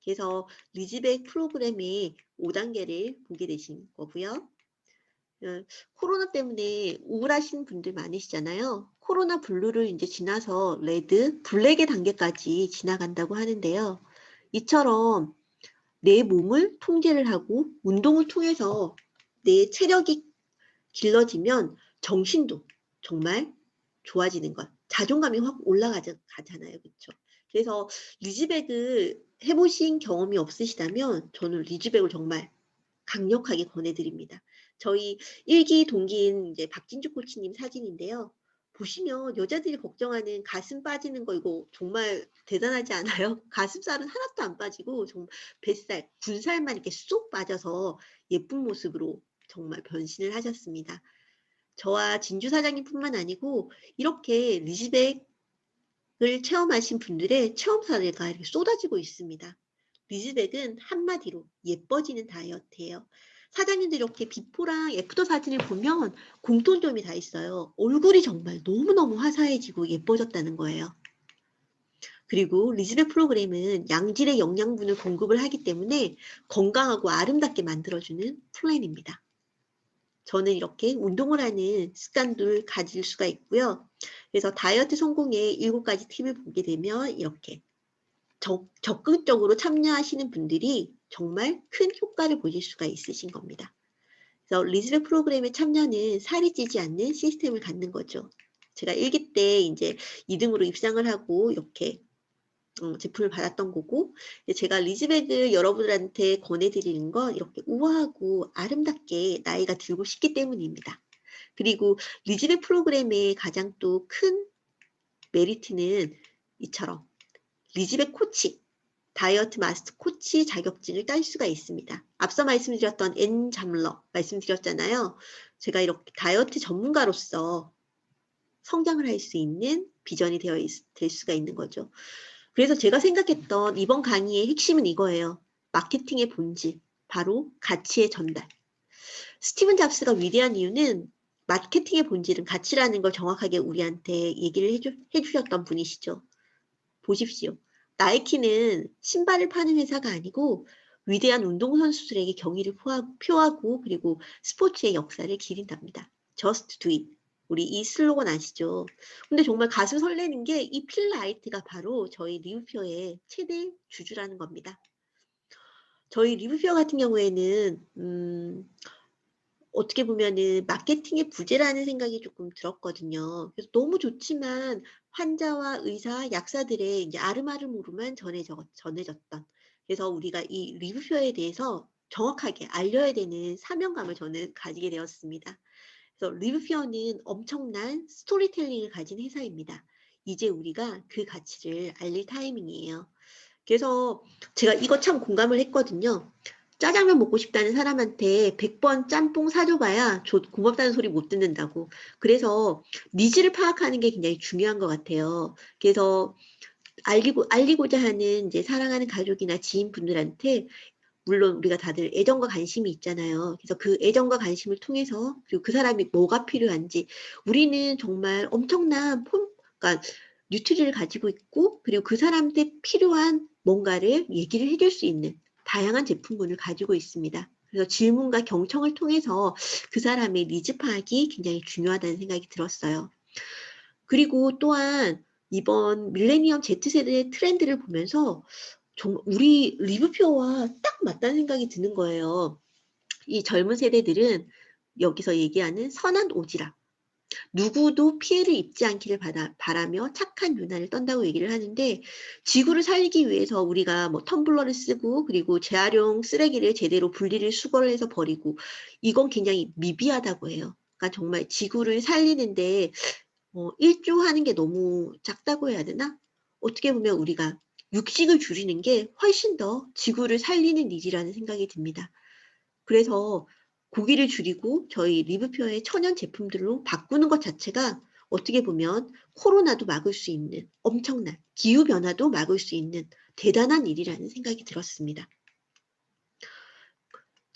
그래서 리즈백 프로그램의 5단계를 보게 되신 거고요. 코로나 때문에 우울하신 분들 많으시잖아요. 코로나 블루를 이제 지나서 레드, 블랙의 단계까지 지나간다고 하는데요. 이처럼 내 몸을 통제를 하고 운동을 통해서 내 체력이 길러지면 정신도 정말 좋아지는 것. 자존감이 확 올라가잖아요. 그렇죠? 그래서 리즈백을 해보신 경험이 없으시다면 저는 리즈백을 정말 강력하게 권해드립니다. 저희 1기 동기인 이제 박진주 코치님 사진인데요. 보시면 여자들이 걱정하는 가슴 빠지는 거 이거 정말 대단하지 않아요? 가슴살은 하나도 안 빠지고 정말 뱃살, 군살만 이렇게 쏙 빠져서 예쁜 모습으로 정말 변신을 하셨습니다. 저와 진주 사장님뿐만 아니고 이렇게 리즈백을 체험하신 분들의 체험 사례가 이렇게 쏟아지고 있습니다. 리즈백은 한마디로 예뻐지는 다이어트예요. 사장님들 이렇게 비포랑 애프터 사진을 보면 공통점이 다 있어요. 얼굴이 정말 너무너무 화사해지고 예뻐졌다는 거예요. 그리고 리즈백 프로그램은 양질의 영양분을 공급을 하기 때문에 건강하고 아름답게 만들어주는 플랜입니다. 저는 이렇게 운동을 하는 습관들을 가질 수가 있고요. 그래서 다이어트 성공의 7가지 팁을 보게 되면 이렇게 적극적으로 참여하시는 분들이 정말 큰 효과를 보실 수가 있으신 겁니다. 그래서 리즈백 프로그램에 참여는 살이 찌지 않는 시스템을 갖는 거죠. 제가 1기 때 이제 2등으로 입상을 하고 이렇게 제품을 받았던 거고 제가 리즈백을 여러분들한테 권해드리는 건 이렇게 우아하고 아름답게 나이가 들고 싶기 때문입니다. 그리고 리즈백 프로그램의 가장 또 큰 메리트는 이처럼 리즈백 코치, 다이어트 마스터 코치 자격증을 딸 수가 있습니다. 앞서 말씀드렸던 N 잠러 말씀드렸잖아요. 제가 이렇게 다이어트 전문가로서 성장을 할 수 있는 비전이 될 수가 있는 거죠. 그래서 제가 생각했던 이번 강의의 핵심은 이거예요. 마케팅의 본질, 바로 가치의 전달. 스티븐 잡스가 위대한 이유는 마케팅의 본질은 가치라는 걸 정확하게 우리한테 얘기를 해주셨던 분이시죠. 보십시오. 나이키는 신발을 파는 회사가 아니고 위대한 운동선수들에게 경의를 표하고 그리고 스포츠의 역사를 기린답니다. Just do it. 우리 이 슬로건 아시죠? 근데 정말 가슴 설레는 게 이 필라이트가 바로 저희 리브표의 최대 주주라는 겁니다. 저희 리브표 같은 경우에는 어떻게 보면은 마케팅의 부재라는 생각이 조금 들었거든요. 그래서 너무 좋지만 환자와 의사, 약사들의 이제 아름아름으로만 전해졌던. 그래서 우리가 이 리뷰표에 대해서 정확하게 알려야 되는 사명감을 저는 가지게 되었습니다. 그래서 리뷰표는 엄청난 스토리텔링을 가진 회사입니다. 이제 우리가 그 가치를 알릴 타이밍이에요. 그래서 제가 이거 참 공감을 했거든요. 짜장면 먹고 싶다는 사람한테 100번 짬뽕 사줘봐야 고맙다는 소리 못 듣는다고. 그래서 니즈를 파악하는 게 굉장히 중요한 것 같아요. 그래서 알리고자 하는 이제 사랑하는 가족이나 지인분들한테 물론 우리가 다들 애정과 관심이 있잖아요. 그래서 그 애정과 관심을 통해서 그리고 그 사람이 뭐가 필요한지 우리는 정말 엄청난 그러니까 뉴트리를 가지고 있고 그리고 그 사람한테 필요한 뭔가를 얘기를 해줄 수 있는 다양한 제품군을 가지고 있습니다. 그래서 질문과 경청을 통해서 그 사람의 니즈 파악이 굉장히 중요하다는 생각이 들었어요. 그리고 또한 이번 밀레니엄 Z세대의 트렌드를 보면서 정말 우리 리뷰표와 딱 맞다는 생각이 드는 거예요. 이 젊은 세대들은 여기서 얘기하는 선한 오지랖, 누구도 피해를 입지 않기를 바라며 착한 유난을 떤다고 얘기를 하는데 지구를 살리기 위해서 우리가 뭐 텀블러를 쓰고 그리고 재활용 쓰레기를 제대로 분리를 수거를 해서 버리고 이건 굉장히 미비하다고 해요. 그러니까 정말 지구를 살리는데 일조하는 게 너무 작다고 해야 되나? 어떻게 보면 우리가 육식을 줄이는 게 훨씬 더 지구를 살리는 일이라는 생각이 듭니다. 그래서 고기를 줄이고 저희 리브표의 천연 제품들로 바꾸는 것 자체가 어떻게 보면 코로나도 막을 수 있는 엄청난 기후변화도 막을 수 있는 대단한 일이라는 생각이 들었습니다.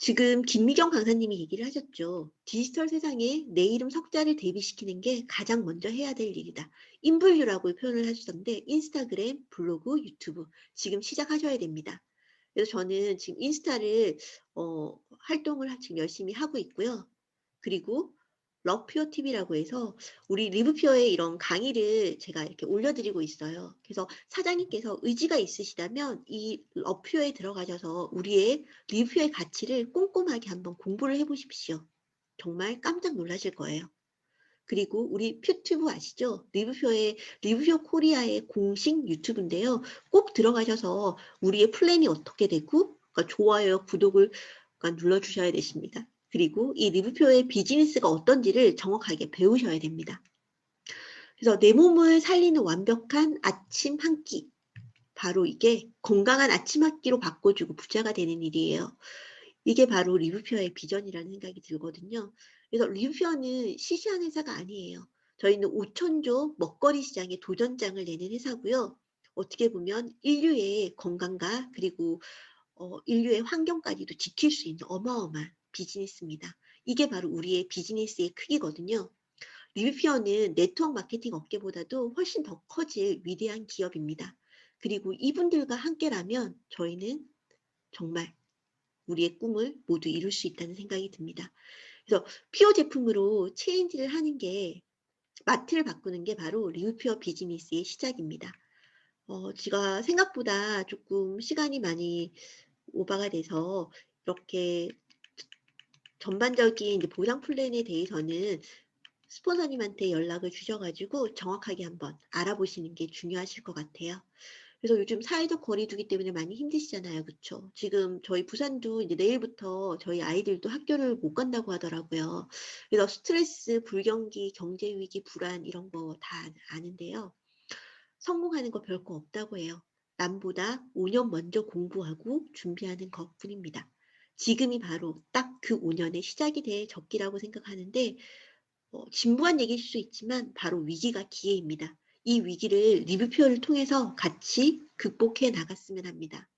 지금 김미경 강사님이 얘기를 하셨죠. 디지털 세상에 내 이름 석자를 대비시키는 게 가장 먼저 해야 될 일이다. 인블류라고 표현을 하셨는데 인스타그램, 블로그, 유튜브 지금 시작하셔야 됩니다. 그래서 저는 지금 인스타를 활동을 지금 열심히 하고 있고요. 그리고 러퓨어 TV라고 해서 우리 리브퓨어의 이런 강의를 제가 이렇게 올려드리고 있어요. 그래서 사장님께서 의지가 있으시다면 이 러퓨어에 들어가셔서 우리의 리뷰의 가치를 꼼꼼하게 한번 공부를 해보십시오. 정말 깜짝 놀라실 거예요. 그리고 우리 퓨튜브 아시죠? 리뷰표 코리아의 공식 유튜브인데요. 꼭 들어가셔서 우리의 플랜이 어떻게 되고 그러니까 좋아요, 구독을 그러니까 눌러주셔야 되십니다. 그리고 이 리뷰표의 비즈니스가 어떤지를 정확하게 배우셔야 됩니다. 그래서 내 몸을 살리는 완벽한 아침 한 끼. 바로 이게 건강한 아침 한 끼로 바꿔주고 부자가 되는 일이에요. 이게 바로 리뷰표의 비전이라는 생각이 들거든요. 그래서 리뷰표는 시시한 회사가 아니에요. 저희는 5천조 먹거리 시장에 도전장을 내는 회사고요. 어떻게 보면 인류의 건강과 그리고 인류의 환경까지도 지킬 수 있는 어마어마한 비즈니스입니다. 이게 바로 우리의 비즈니스의 크기거든요. 리뷰표는 네트워크 마케팅 업계보다도 훨씬 더 커질 위대한 기업입니다. 그리고 이분들과 함께라면 저희는 정말 우리의 꿈을 모두 이룰 수 있다는 생각이 듭니다. 그래서 피어 제품으로 체인지를 하는 게 마트를 바꾸는 게 바로 리뷰피어 비즈니스의 시작입니다. 제가 생각보다 조금 시간이 많이 오바가 돼서 이렇게 전반적인 이제 보상 플랜에 대해서는 스폰서님한테 연락을 주셔가지고 정확하게 한번 알아보시는 게 중요하실 것 같아요. 그래서 요즘 사회적 거리두기 때문에 많이 힘드시잖아요. 그쵸? 지금 저희 부산도 이제 내일부터 저희 아이들도 학교를 못 간다고 하더라고요. 그래서 스트레스, 불경기, 경제위기, 불안 이런 거 다 아는데요. 성공하는 거 별거 없다고 해요. 남보다 5년 먼저 공부하고 준비하는 것뿐입니다. 지금이 바로 딱 그 5년의 시작이 될 적기라고 생각하는데 진부한 얘기일 수 있지만 바로 위기가 기회입니다. 이 위기를 리뷰표를 통해서 같이 극복해 나갔으면 합니다.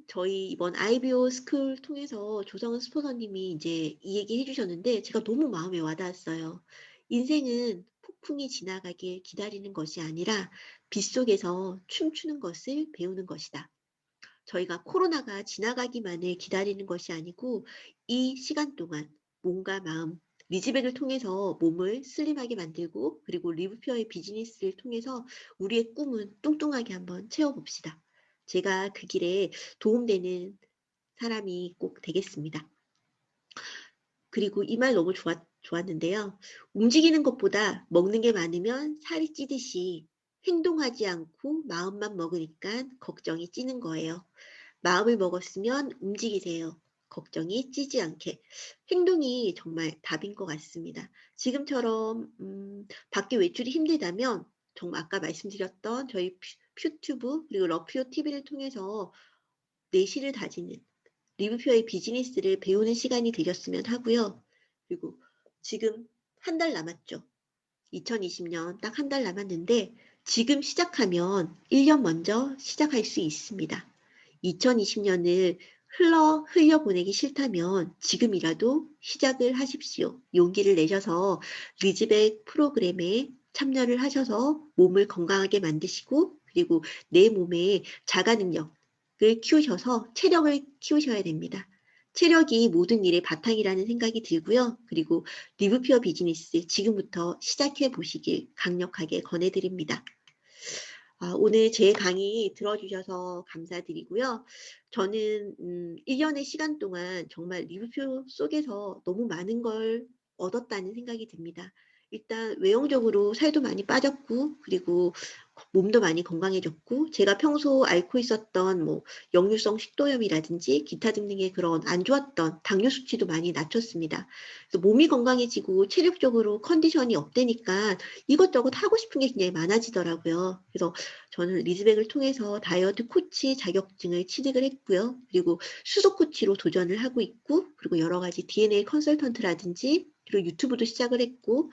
저희 이번 IBO 스쿨 통해서 조성은 스포너님이 이제 이 얘기 해주셨는데 제가 너무 마음에 와닿았어요. 인생은 폭풍이 지나가길 기다리는 것이 아니라 빗속에서 춤추는 것을 배우는 것이다. 저희가 코로나가 지나가기만을 기다리는 것이 아니고 이 시간 동안 몸과 마음, 리즈백을 통해서 몸을 슬림하게 만들고 그리고 리브퓨어의 비즈니스를 통해서 우리의 꿈은 뚱뚱하게 한번 채워봅시다. 제가 그 길에 도움되는 사람이 꼭 되겠습니다. 그리고 이 말 너무 좋았는데요. 움직이는 것보다 먹는 게 많으면 살이 찌듯이 행동하지 않고 마음만 먹으니까 걱정이 찌는 거예요. 마음을 먹었으면 움직이세요. 걱정이 찌지 않게. 행동이 정말 답인 것 같습니다. 지금처럼 밖에 외출이 힘들다면 정말 아까 말씀드렸던 저희 퓨튜브 그리고 러퓨어 TV를 통해서 내실을 다지는 리뷰표의 비즈니스를 배우는 시간이 되셨으면 하고요. 그리고 지금 한 달 남았죠. 2020년 딱 한 달 남았는데 지금 시작하면 1년 먼저 시작할 수 있습니다. 2020년을 흘려보내기 싫다면 지금이라도 시작을 하십시오. 용기를 내셔서 리즈백 프로그램에 참여를 하셔서 몸을 건강하게 만드시고 그리고 내 몸의 자가 능력을 키우셔서 체력을 키우셔야 됩니다. 체력이 모든 일의 바탕이라는 생각이 들고요. 그리고 리브퓨어 비즈니스 지금부터 시작해 보시길 강력하게 권해드립니다. 오늘 제 강의 들어주셔서 감사드리고요. 저는 1년의 시간 동안 정말 리뷰표 속에서 너무 많은 걸 얻었다는 생각이 듭니다. 일단 외형적으로 살도 많이 빠졌고 그리고 몸도 많이 건강해졌고 제가 평소 앓고 있었던 뭐 역류성 식도염이라든지 기타 등등의 그런 안 좋았던 당뇨 수치도 많이 낮췄습니다. 그래서 몸이 건강해지고 체력적으로 컨디션이 업되니까 이것저것 하고 싶은 게 굉장히 많아지더라고요. 그래서 저는 리즈백을 통해서 다이어트 코치 자격증을 취득을 했고요. 그리고 수석 코치로 도전을 하고 있고 그리고 여러 가지 DNA 컨설턴트라든지 그리고 유튜브도 시작을 했고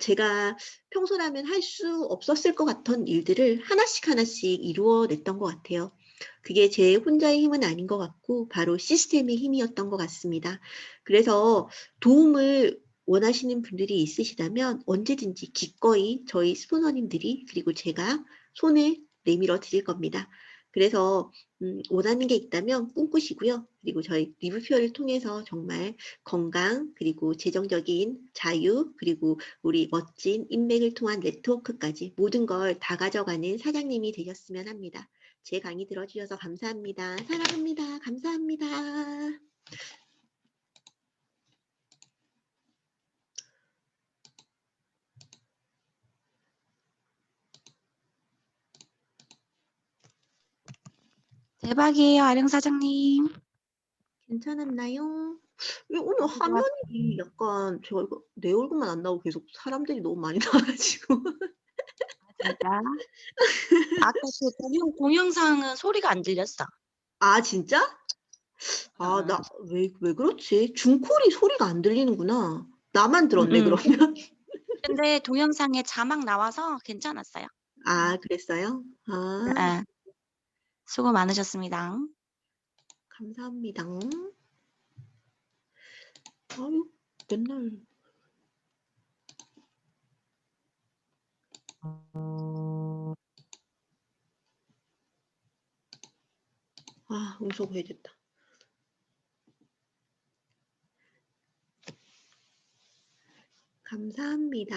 제가 평소라면 할 수 없었을 것 같은 일들을 하나씩 하나씩 이루어냈던 것 같아요. 그게 제 혼자의 힘은 아닌 것 같고 바로 시스템의 힘이었던 것 같습니다. 그래서 도움을 원하시는 분들이 있으시다면 언제든지 기꺼이 저희 스포너님들이 그리고 제가 손을 내밀어 드릴 겁니다. 그래서 원하는 게 있다면 꿈꾸시고요. 그리고 저희 리뷰표를 통해서 정말 건강 그리고 재정적인 자유 그리고 우리 멋진 인맥을 통한 네트워크까지 모든 걸 다 가져가는 사장님이 되셨으면 합니다. 제 강의 들어주셔서 감사합니다. 사랑합니다. 감사합니다. 대박이에요, 아령 사장님. 괜찮았나요? 왜 오늘 아주 좋았어요. 화면이 약간 내 얼굴만 안 나오고 계속 사람들이 너무 많이 나와가지고. 진짜. 아까 그 동영상은 소리가 안 들렸어. 아, 진짜? 응, 왜 그렇지? 중콜이 소리가 안 들리는구나. 나만 응. 들었네, 그러면. 근데 동영상에 자막 나와서 괜찮았어요. 아, 그랬어요? 아, 네, 수고 많으셨습니다. 감사합니다. 아유, 맨날. 음소거 해야 됐다. 감사합니다.